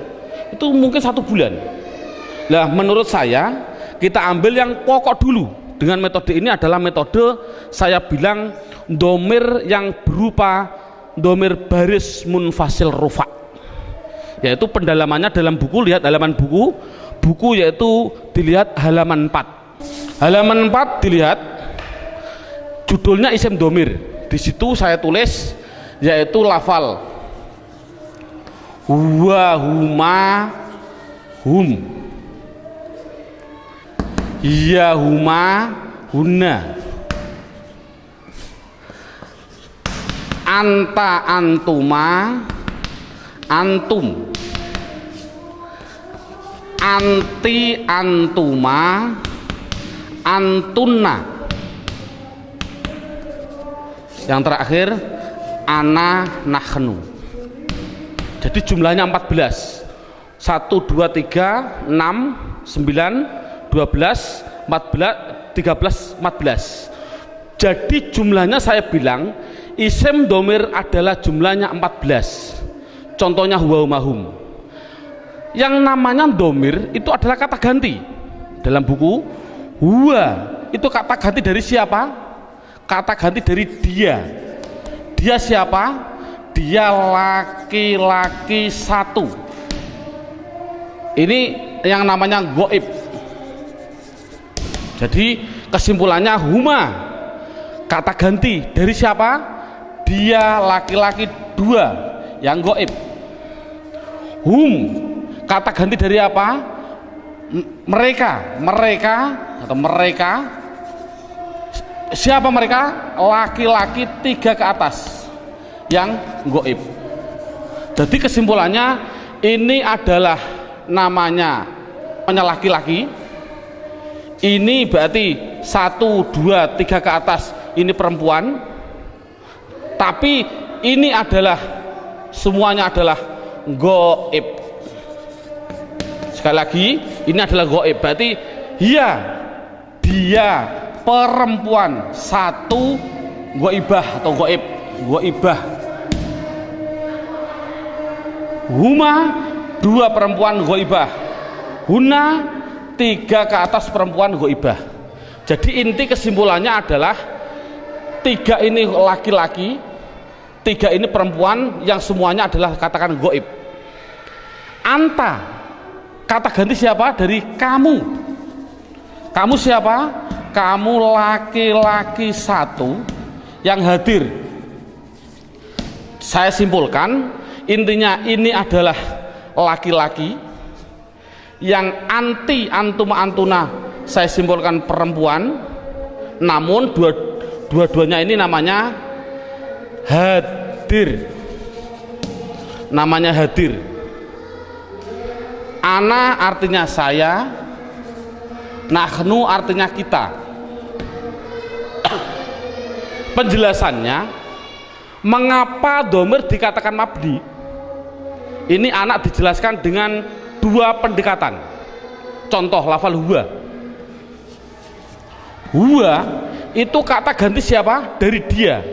itu mungkin 1 bulan. Lah menurut saya kita ambil yang pokok dulu. Dengan metode ini adalah metode saya bilang domir yang berupa domir baris munfasil rufa, yaitu pendalamannya dalam buku. Lihat halaman buku yaitu dilihat halaman 4. Halaman 4 dilihat judulnya isim domir. Di situ saya tulis yaitu lafal huwa, huma, hum, ya, huma, hunna, anta, antuma, antum, anti, antuma, antunna. Yang terakhir ana, nahnu. Jadi jumlahnya 14. 1, 2, 3, 6, 9, 12, 14, 13, 14. Jadi jumlahnya saya bilang isim domir adalah jumlahnya 14. Contohnya huwa, hum. Yang namanya domir itu adalah kata ganti. Dalam buku huwa itu kata ganti dari siapa? Kata ganti dari dia. Dia siapa? Dia laki-laki 1. Ini yang namanya goib. Jadi kesimpulannya huma kata ganti dari siapa? Dia laki-laki 2 yang goib. Hum kata ganti dari apa? Mereka atau mereka. Siapa mereka? Laki-laki 3 ke atas yang goib. Jadi kesimpulannya ini adalah namanya laki-laki. Ini berarti 1, 2, 3 ke atas ini perempuan. Tapi ini adalah semuanya adalah goib. Sekali lagi ini adalah goib. Berarti dia perempuan 1 goibah atau goib, goibah. Huma 2 perempuan goibah. Huna 3 ke atas perempuan goibah. Jadi inti kesimpulannya adalah 3 ini laki-laki, Tiga ini perempuan yang semuanya adalah katakan goib. Anta, kata ganti siapa? Dari kamu. Kamu siapa? Kamu laki-laki satu yang hadir. Saya simpulkan, intinya ini adalah laki-laki yang anti antuma antuna, saya simpulkan perempuan, namun dua-duanya ini namanya hadir. Namanya hadir. Ana artinya saya, nahnu artinya kita. Penjelasannya, mengapa domir dikatakan mabni? Ini anak dijelaskan dengan dua pendekatan. Contoh lafal huwa. Huwa itu kata ganti siapa? Dari dia.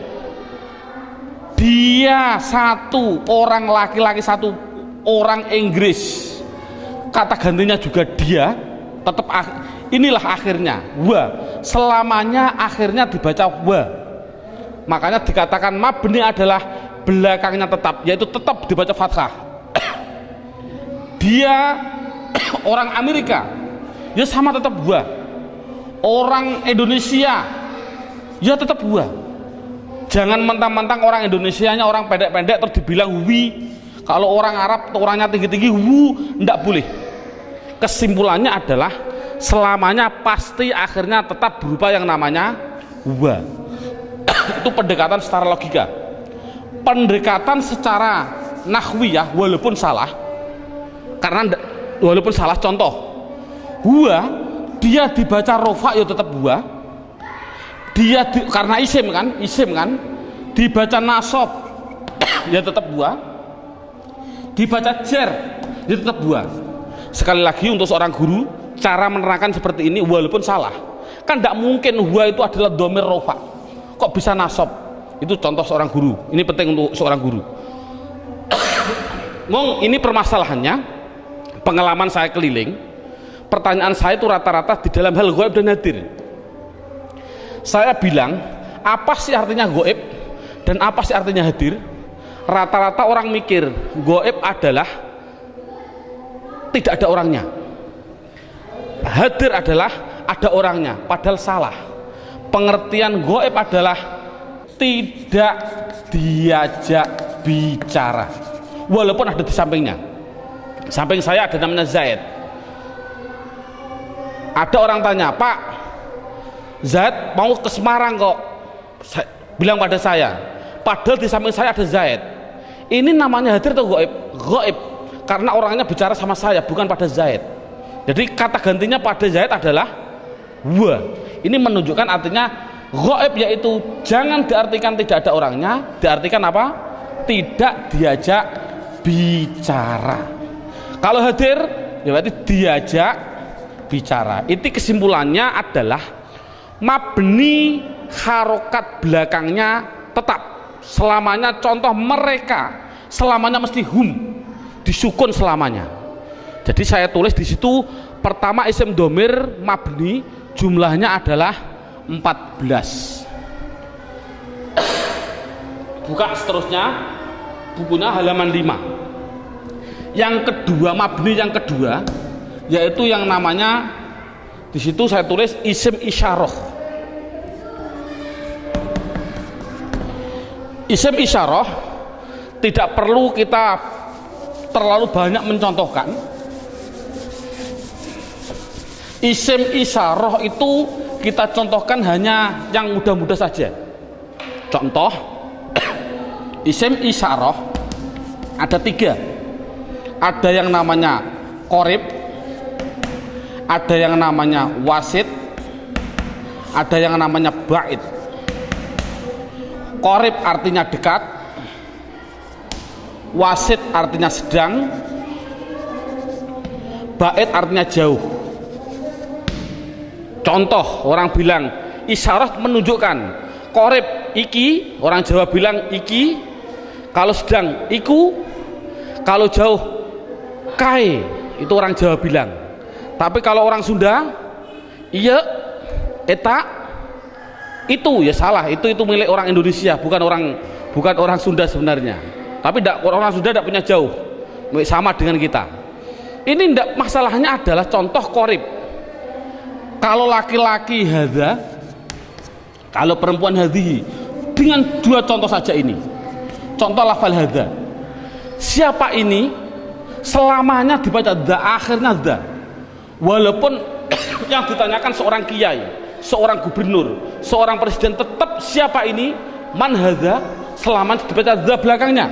Dia satu, orang laki-laki satu, orang Inggris. Kata gantinya juga dia. Tetap inilah akhirnya wa. Selamanya akhirnya dibaca wa. Makanya dikatakan mabni adalah belakangnya tetap, yaitu tetap dibaca fathah. Dia orang Amerika, ya sama tetap wa. Orang Indonesia, ya tetap wa. Jangan mentang-mentang orang Indonesianya orang pendek-pendek terus dibilang wi. Kalau orang Arab orangnya tinggi-tinggi wu, enggak boleh. Kesimpulannya adalah selamanya pasti akhirnya tetap berupa yang namanya wa. Itu pendekatan secara logika. Pendekatan secara nahwiyah walaupun salah, karena walaupun salah, contoh huwa dia dibaca rofa ya tetap huwa. Dia karena isim kan dibaca nasab ya tetap huwa. Dibaca jar ya tetap huwa. Sekali lagi untuk seorang guru, cara menerangkan seperti ini walaupun salah, kan tidak mungkin huwa itu adalah dhamir rofa, kok bisa nasab. Itu contoh seorang guru, ini penting untuk seorang guru. Ngomong ini permasalahannya, pengalaman saya keliling, pertanyaan saya itu rata-rata di dalam hal goib dan hadir. Saya bilang, apa sih artinya goib dan apa sih artinya hadir? Rata-rata orang mikir goib adalah tidak ada orangnya, hadir adalah ada orangnya, padahal salah. Pengertian goib adalah tidak diajak bicara, walaupun ada di sampingnya. Samping saya ada namanya Zaid. Ada orang tanya, Pak Zaid mau ke Semarang kok, bilang pada saya, padahal di samping saya ada Zaid. Ini namanya hadir atau goib? Goib, karena orangnya bicara sama saya, bukan pada Zaid. Jadi kata gantinya pada Zaid adalah wa. Ini menunjukkan artinya goib, yaitu jangan diartikan tidak ada orangnya, diartikan apa? Tidak diajak bicara. Kalau hadir ya berarti diajak bicara. Itu kesimpulannya adalah mabni harokat belakangnya tetap selamanya. Contoh mereka selamanya mesti hum, disukun selamanya. Jadi saya tulis di situ pertama isim domir mabni jumlahnya adalah 14. Buka seterusnya bukunya halaman 5. Yang kedua, mabni yang kedua yaitu yang namanya di situ saya tulis isim isyarah. Isim isyarah tidak perlu kita terlalu banyak mencontohkan. Isim isyarah itu kita contohkan hanya yang mudah-mudah saja. Contoh isim isyarah ada 3. Ada yang namanya qorib, ada yang namanya wasit, ada yang namanya ba'id. Qorib artinya dekat, wasit artinya sedang, ba'id artinya jauh. Contoh orang bilang isyarat menunjukkan qorib iki, orang Jawa bilang iki, kalau sedang iku, kalau jauh kai, itu orang Jawa bilang. Tapi kalau orang Sunda iya eta itu ya salah, itu milik orang Indonesia, bukan bukan orang Sunda sebenarnya, tapi orang Sunda tidak punya jauh, sama dengan kita. Ini tidak, masalahnya adalah contoh korib. Kalau laki-laki hadza, kalau perempuan hadhihi, dengan dua contoh saja ini. Contoh lafal hadza, siapa ini selamanya dibaca dza, akhirnya dza, walaupun yang ditanyakan seorang kiai, seorang gubernur, seorang presiden, tetap siapa ini, man hadza, selamanya dibaca dza belakangnya,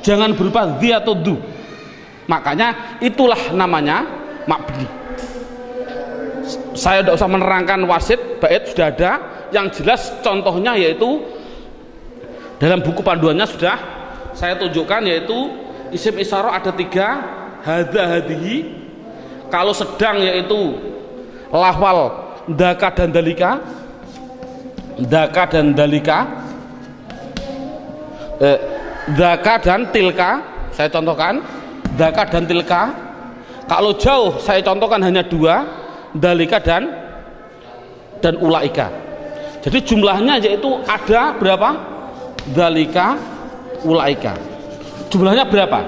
jangan berupa dzi atau du. Makanya itulah namanya mabni. Saya tidak usah menerangkan wasit, bait sudah ada. Yang jelas contohnya yaitu dalam buku panduannya sudah saya tunjukkan, yaitu isim isyarah ada 3, hadza hadhihi. Kalau sedang yaitu lafal daka dan dalika, daka dan dalika, daka dan tilka. Saya contohkan daka dan tilka. Kalau jauh saya contohkan hanya 2, dalika dan ulaika. Jadi jumlahnya yaitu ada berapa? Dalika, ulaika. Jumlahnya berapa?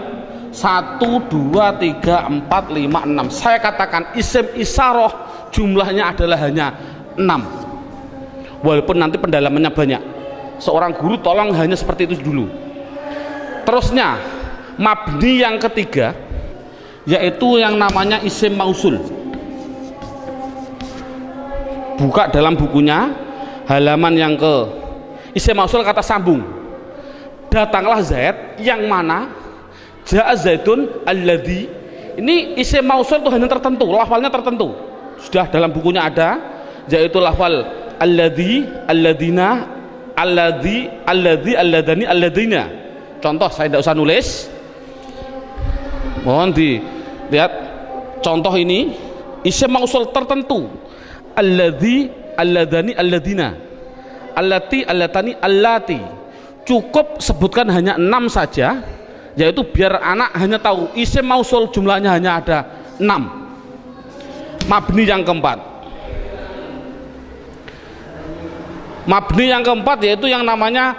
1, 2, 3, 4, 5, 6. Saya katakan isim isyarah jumlahnya adalah hanya 6. Walaupun nanti pendalamannya banyak. Seorang guru tolong hanya seperti itu dulu. Terusnya mabni yang ketiga yaitu yang namanya isim mausul. Buka dalam bukunya halaman yang ke isim mausul, kata sambung. Datanglah Zaid yang mana ja'a Zaidun alladhi. Ini isim mausul itu hanya tertentu, lafalnya tertentu. Sudah dalam bukunya ada, yaitu lafal alladhi, alladina, alladhi, alladhi, alladani, alladina. Contoh saya tidak usah nulis, mohon dilihat contoh ini isim mausul tertentu. Alladhi, alladani, alladina, allati, allatani, allati. Cukup sebutkan hanya 6 saja, yaitu biar anak hanya tahu isim mausul jumlahnya hanya ada 6. Mabni yang keempat, mabni yang keempat yaitu yang namanya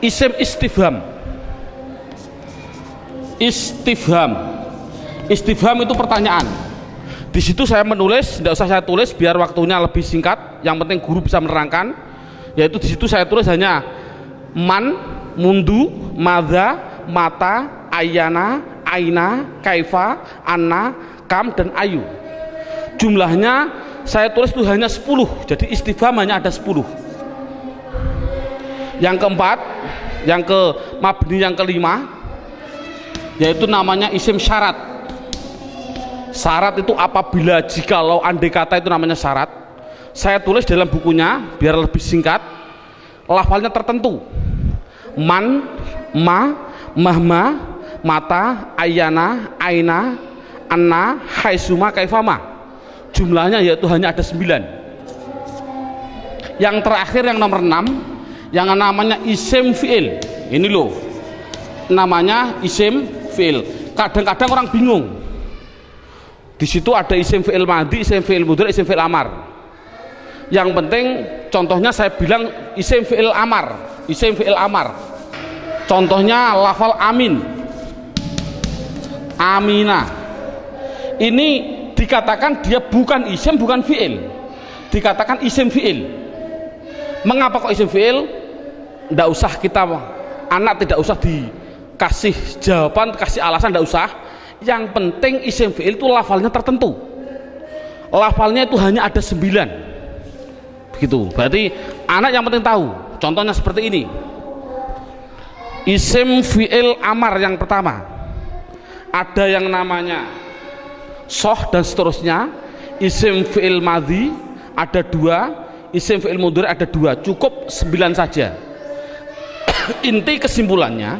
isim istifham. Istifham, istifham itu pertanyaan. Di situ saya menulis, tidak usah saya tulis biar waktunya lebih singkat. Yang penting guru bisa menerangkan. Yaitu di situ saya tulis hanya man, mundu, madza, mata, ayana, aina, kaifa, anna, kam, dan ayu. Jumlahnya saya tulis itu hanya 10. Jadi istifham hanya ada 10. Yang keempat, yang ke mabni yang kelima, yaitu namanya isim syarat. Syarat itu apabila, jikalau, andai kata, itu namanya syarat. Saya tulis dalam bukunya biar lebih singkat. Lafalnya tertentu. Man, ma, mahma, mata, ayana, aina, anna, haisuma, kaifama. Jumlahnya yaitu hanya ada 9. Yang terakhir yang nomor 6, yang namanya isim fi'il. Ini loh namanya isim fi'il. Kadang-kadang orang bingung. Di situ ada isim fi'il madhi, isim fi'il mudhari, isim fi'il amar. Yang penting contohnya saya bilang isim fi'il amar, isim fi'il amar. Contohnya lafal amin, amina. Ini dikatakan dia bukan isim, bukan fi'il. Dikatakan isim fi'il. Mengapa kok isim fi'il? Tidak usah kita, anak tidak usah dikasih jawaban, kasih alasan, tidak usah. Yang penting isim fi'il itu lafalnya tertentu. Lafalnya itu hanya ada 9. Begitu. Berarti anak yang penting tahu. Contohnya seperti ini. Isim fi'il amar yang pertama. Ada yang namanya soh dan seterusnya. Isim fi'il madhi ada 2. Isim fi'il mudhari ada 2. Cukup 9 saja. Inti kesimpulannya,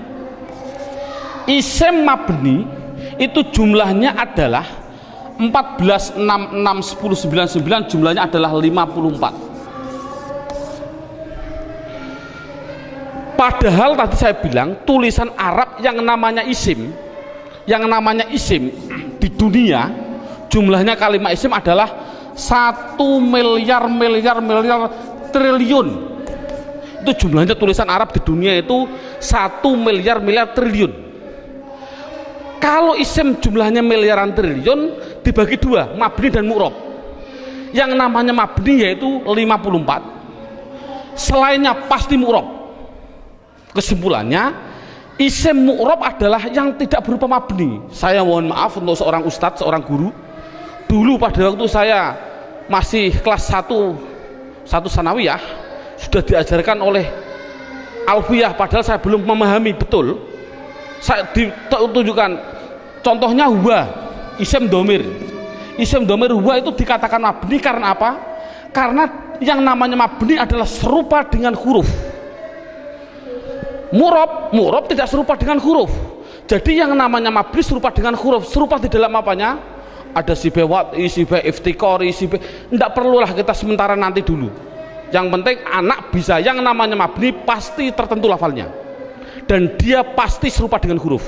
isim mabni itu jumlahnya adalah 14, 6, 6, 10, 9, 9, jumlahnya adalah 54. Padahal tadi saya bilang tulisan Arab yang namanya isim di dunia jumlahnya kalimat isim adalah 1 miliar triliun. Itu jumlahnya tulisan Arab di dunia itu 1 miliar triliun. Kalau isim jumlahnya miliaran triliun dibagi dua, mabni dan mu'rob. Yang namanya mabni yaitu 54, selainnya pasti mu'rob. Kesimpulannya, isim mu'rob adalah yang tidak berupa mabni. Saya mohon maaf untuk seorang ustadz, seorang guru. Dulu pada waktu saya masih kelas 1 sanawiyah, sudah diajarkan oleh alfiyah, padahal saya belum memahami betul. Saya ditunjukkan contohnya huwa, isim domir. Isim domir huwa itu dikatakan mabni karena apa? Karena yang namanya mabni adalah serupa dengan huruf. Mu'rob tidak serupa dengan huruf. Jadi yang namanya mabni serupa dengan huruf. Serupa di dalam apanya? Ada sibe wat'i, sibe iftikori, sibe. Tidak perlulah kita sementara, nanti dulu. Yang penting anak bisa, yang namanya mabni pasti tertentu lafalnya, dan dia pasti serupa dengan huruf.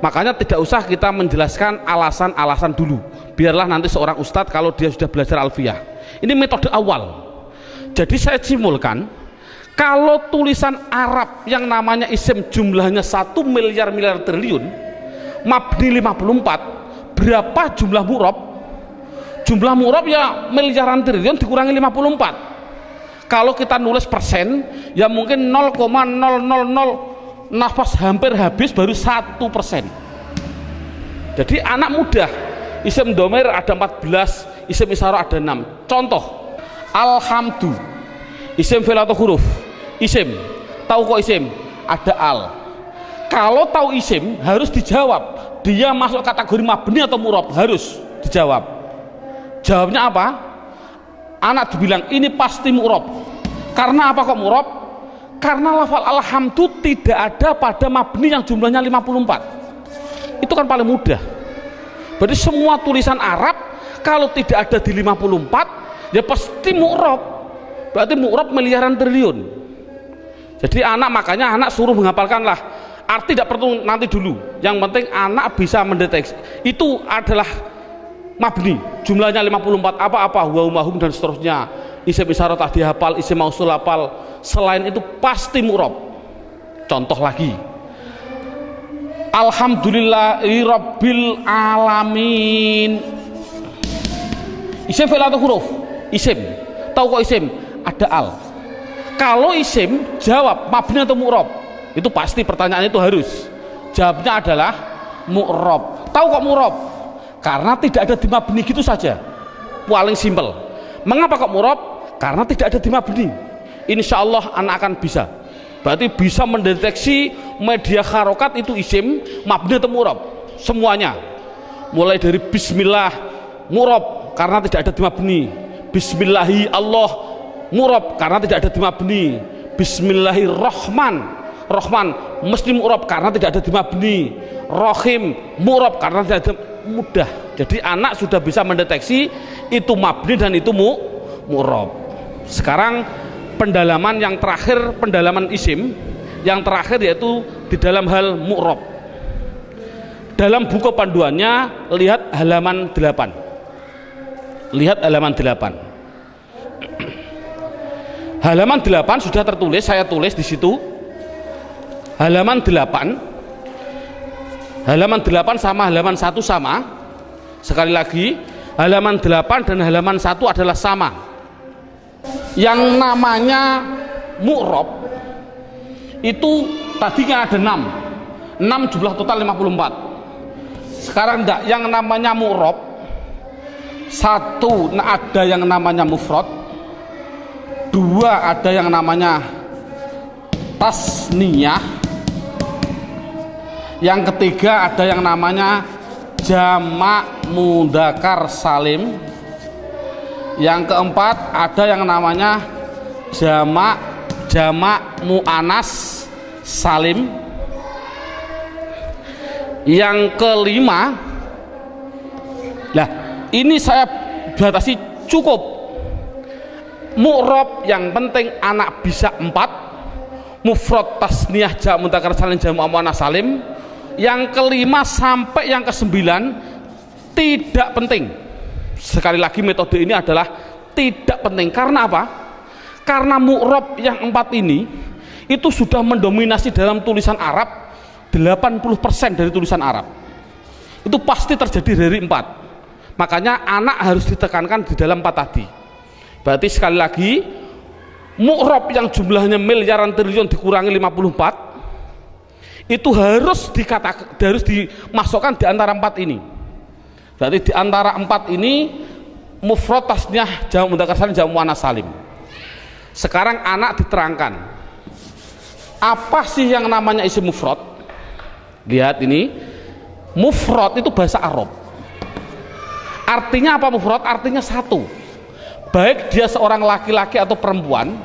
Makanya tidak usah kita menjelaskan alasan-alasan dulu, biarlah nanti seorang ustadz kalau dia sudah belajar alfiyah. Ini metode awal. Jadi saya simpulkan, kalau tulisan Arab yang namanya isim jumlahnya 1 miliar triliun, mabni 54, berapa jumlah mu'rob? Jumlah mu'rob ya miliaran triliun dikurangi 54. Kalau kita nulis persen, ya mungkin 0,000 nafas hampir habis baru 1%. Jadi anak mudah. Isim domir ada 14, isim isyarah ada 6. Contoh, alhamdu, isim fi'il atau huruf? Isim. Tahu kok isim? Ada al. Kalau tahu isim harus dijawab, dia masuk kategori mabni atau mu'rob, harus dijawab. Jawabnya apa? Anak dibilang ini pasti mu'rob. Karena apa kok mu'rob? Karena lafal alhamdu tidak ada pada mabni yang jumlahnya 54. Itu kan paling mudah. Berarti semua tulisan Arab kalau tidak ada di 54 ya pasti mu'rob. Berarti mu'rob miliaran triliun. Jadi makanya anak suruh menghafalkanlah. Arti tidak perlu nanti dulu. Yang penting anak bisa mendeteksi. Itu adalah mabni, jumlahnya 54, apa-apa, huwa dan seterusnya. Isim isyarah tak dihafal, isim mausul hafal. Selain itu pasti mu'rob. Contoh lagi, alhamdulillahi rabbil alamin. Isim fi'il atau huruf? Isim. Tahu kok isim? Ada al. Kalau isim, jawab mabni atau mu'rob? Itu pasti pertanyaan itu harus. Jawabnya adalah mu'rob. Tahu kok mu'rob? Karena tidak ada di mabni, gitu saja. Paling simpel. Mengapa kok mu'rob? Karena tidak ada di mabni. Insya Allah anak akan bisa. Berarti bisa mendeteksi media harokat itu isim, mabni atau mu'rob. Semuanya. Mulai dari bismillah, mu'rob karena tidak ada di mabni. Bismillahi Allah, mu'rob karena tidak ada di mabni. Bismillahirrahman, Rahman mesti mu'rob karena tidak ada di mabni. Rohim, mu'rob karena tidak ada. Mudah. Jadi anak sudah bisa mendeteksi itu mabni dan itu mu'rob. Sekarang pendalaman yang terakhir, pendalaman isim yang terakhir yaitu di dalam hal mu'rob. Dalam buku panduannya lihat halaman 8. Lihat halaman 8. Halaman 8 sudah tertulis, saya tulis di situ. Halaman 8. Halaman 8 sama halaman 1 sama. Sekali lagi, halaman 8 dan halaman 1 adalah sama. Yang namanya mu'rob itu tadi kan ada 6 jumlah total 54. Sekarang enggak, yang namanya mu'rob 1 ada yang namanya mufrad, 2 ada yang namanya tasniyah, yang ketiga ada yang namanya jamak mudzakkar salim, yang keempat ada yang namanya jamak muannas salim, yang kelima, lah ini saya batasi cukup mu'rob yang penting anak bisa 4, mufrad tasniyah jamak mudzakkar salim jamak muannas salim. Yang kelima sampai yang ke-9 tidak penting. Sekali lagi metode ini adalah tidak penting. Karena apa? Karena mu'rob yang 4 ini itu sudah mendominasi dalam tulisan Arab. 80% dari tulisan Arab itu pasti terjadi dari 4. Makanya anak harus ditekankan di dalam 4 tadi. Berarti sekali lagi, mu'rob yang jumlahnya miliaran triliun dikurangi 54 itu harus dimasukkan di antara 4 ini. Berarti di antara 4 ini mufrad, tasniyah, jamak mudzakkar salim, jamak muannats salim. Sekarang anak diterangkan apa sih yang namanya isim mufrad. Lihat ini, mufrad itu bahasa Arab. Artinya apa mufrad? Artinya satu, baik dia seorang laki-laki atau perempuan,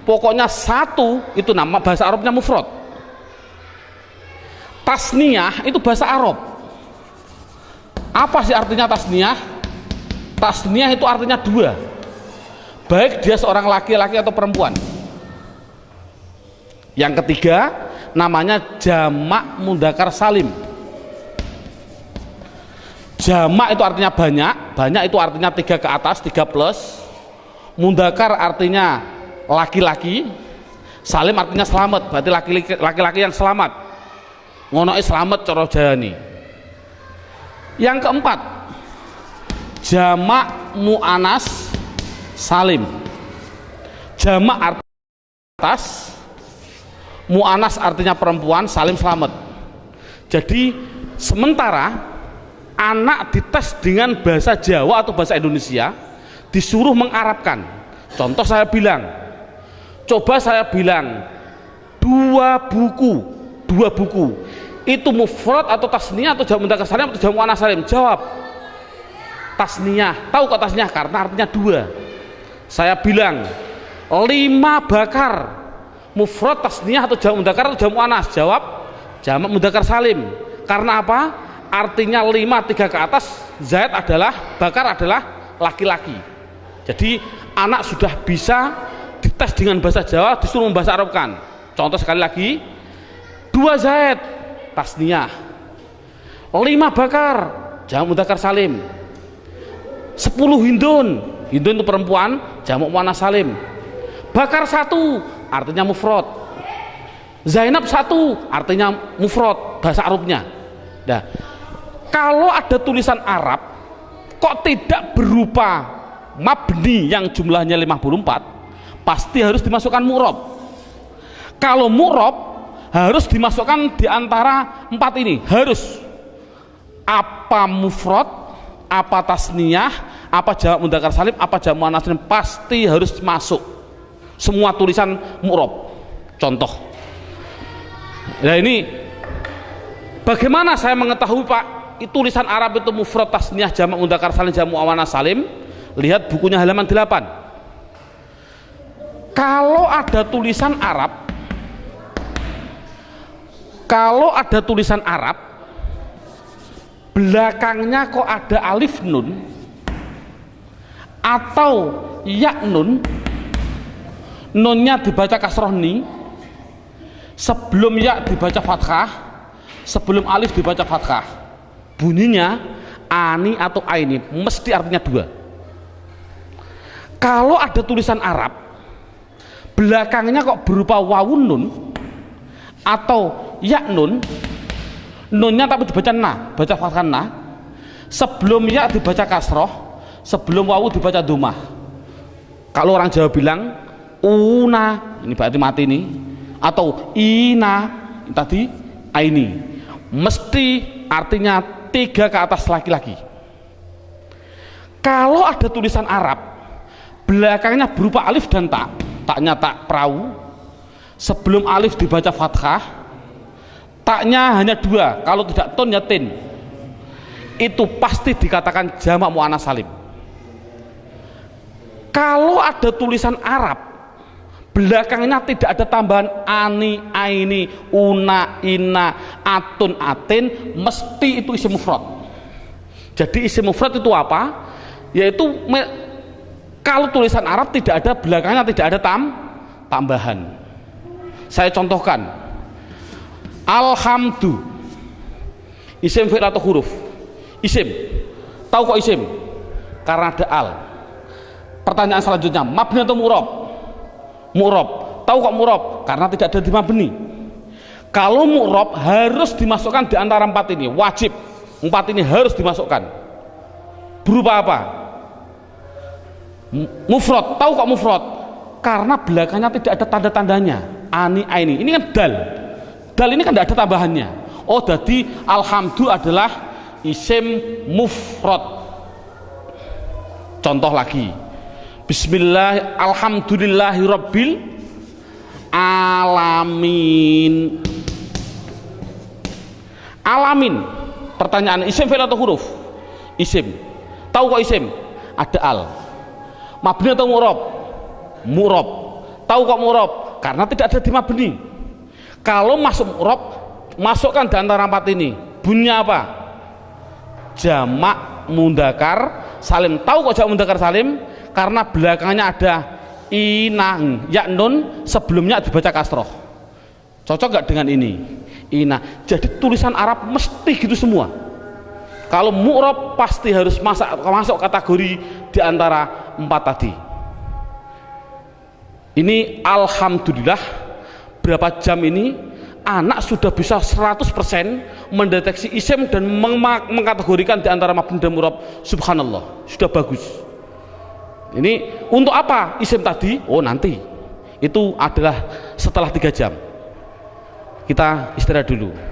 pokoknya satu, itu nama bahasa Arabnya mufrad. Tasniyah itu bahasa Arab. Apa sih artinya tasniyah? Tasniyah itu artinya 2, baik dia seorang laki-laki atau perempuan. Yang ketiga namanya jamak mudzakkar salim. Jamak itu artinya banyak, banyak itu artinya 3 ke atas, 3 plus. Mudzakkar artinya laki-laki, salim artinya selamat, berarti laki-laki yang selamat. Ngono selamat cara jani. Yang keempat, jamak muannats salim. Jamak artinya atas, muannats artinya perempuan, salim selamat. Jadi sementara anak dites dengan bahasa Jawa atau bahasa Indonesia, disuruh mengarabkan. Contoh saya bilang, coba saya bilang 2 buku itu mufrad atau tasniyah atau jamak mudzakkar salim atau jamak muannats salim? Jawab tasniyah. Tahu kok tasniyah? Karena artinya 2. Saya bilang 5 bakar, mufrad, tasniyah atau jamak mudzakkar atau jamak muannats? Jawab jamak mudzakkar salim. Karena apa? Artinya 5, 3 ke atas, zaid adalah, bakar adalah laki-laki. Jadi anak sudah bisa dites dengan bahasa Jawa, disuruh membahasa Arabkan. Contoh sekali lagi, 2 zaid tasniyah, 5 bakar jamak mudzakkar salim, 10 hindun itu perempuan, jamak muannats salim. Bakar 1 artinya mufrad, Zainab 1 artinya mufrad bahasa Arabnya. Nah, kalau ada tulisan Arab kok tidak berupa mabni yang jumlahnya 54, pasti harus dimasukkan mu'rob. Kalau mu'rob harus dimasukkan di antara 4 ini, harus apa mufrad, apa tasniyah, apa jamak mudzakkar salim, apa jamak muannats salim, pasti harus masuk semua tulisan mu'rob. Contoh, nah ini bagaimana saya mengetahui Pak tulisan Arab itu mufrad, tasniyah, jamak mudzakkar salim, jamak muannats salim? Lihat bukunya halaman 8. Kalau ada tulisan Arab, belakangnya kok ada alif nun atau ya nun, nunnya dibaca kasroh ni, sebelum ya dibaca fathah, sebelum alif dibaca fathah, bunyinya ani atau aini, mesti artinya 2. Kalau ada tulisan Arab belakangnya kok berupa wawun nun atau ya nun, nunnya tapi dibaca na, baca fathah na, sebelum ya dibaca kasroh, sebelum wawu dibaca dhammah. Kalau orang Jawa bilang una, ini berarti mati nih, atau ina tadi aini, mesti artinya 3 ke atas laki-laki. Kalau ada tulisan Arab belakangnya berupa alif dan ta, taknya tak perahu, sebelum alif dibaca fathah, taknya hanya 2, kalau tidak ton ya tin, itu pasti dikatakan jamak muannats salim. Kalau ada tulisan Arab belakangnya tidak ada tambahan ani, aini, una, ina, atun, atin, mesti itu isim mufrad. Jadi isim mufrad itu apa? Yaitu kalau tulisan Arab tidak ada belakangnya tidak ada tambahan. Saya contohkan, alhamdu, isim fi'il atau huruf? Isim. Tahu kok isim? Karena ada al. Pertanyaan selanjutnya, mabni atau mu'rob? mu'rob. Tahu kok mu'rob? Karena tidak ada di mabni. Kalau mu'rob harus dimasukkan di antara 4 ini, wajib 4 ini harus dimasukkan. Berupa apa? Mufrad. Tahu kok mufrad? Karena belakangnya tidak ada tanda-tandanya. Ani, aini. Ini kan dal. Dal ini kan tidak ada tambahannya. Oh, jadi alhamdu adalah isim mufrad. Contoh lagi. Bismillah, alhamdulillahi rabbil alamin. Alamin. Pertanyaan, isim fi'il atau huruf? Isim. Tahu kok isim? Ada al. Mabni atau mu'rob? Mu'rob. Tahu kok mu'rob? Karena tidak ada di mabni. Kalau masuk mu'rob, masukkan di antara 4 ini. Bunyinya apa? Jamak mudzakkar salim. Tahu kok jamak mudzakkar salim? Karena belakangnya ada inang, ya nun, sebelumnya dibaca kasroh. Cocok gak dengan ini? Ina. Jadi tulisan Arab mesti gitu semua. Kalau mu'rob pasti harus masuk kategori di antara 4 tadi. Ini alhamdulillah berapa jam ini anak sudah bisa 100% mendeteksi isim dan mengkategorikan di antara mabni dan mu'rob. Subhanallah, sudah bagus. Ini untuk apa isim tadi? Oh, nanti. Itu adalah setelah 3 jam. Kita istirahat dulu.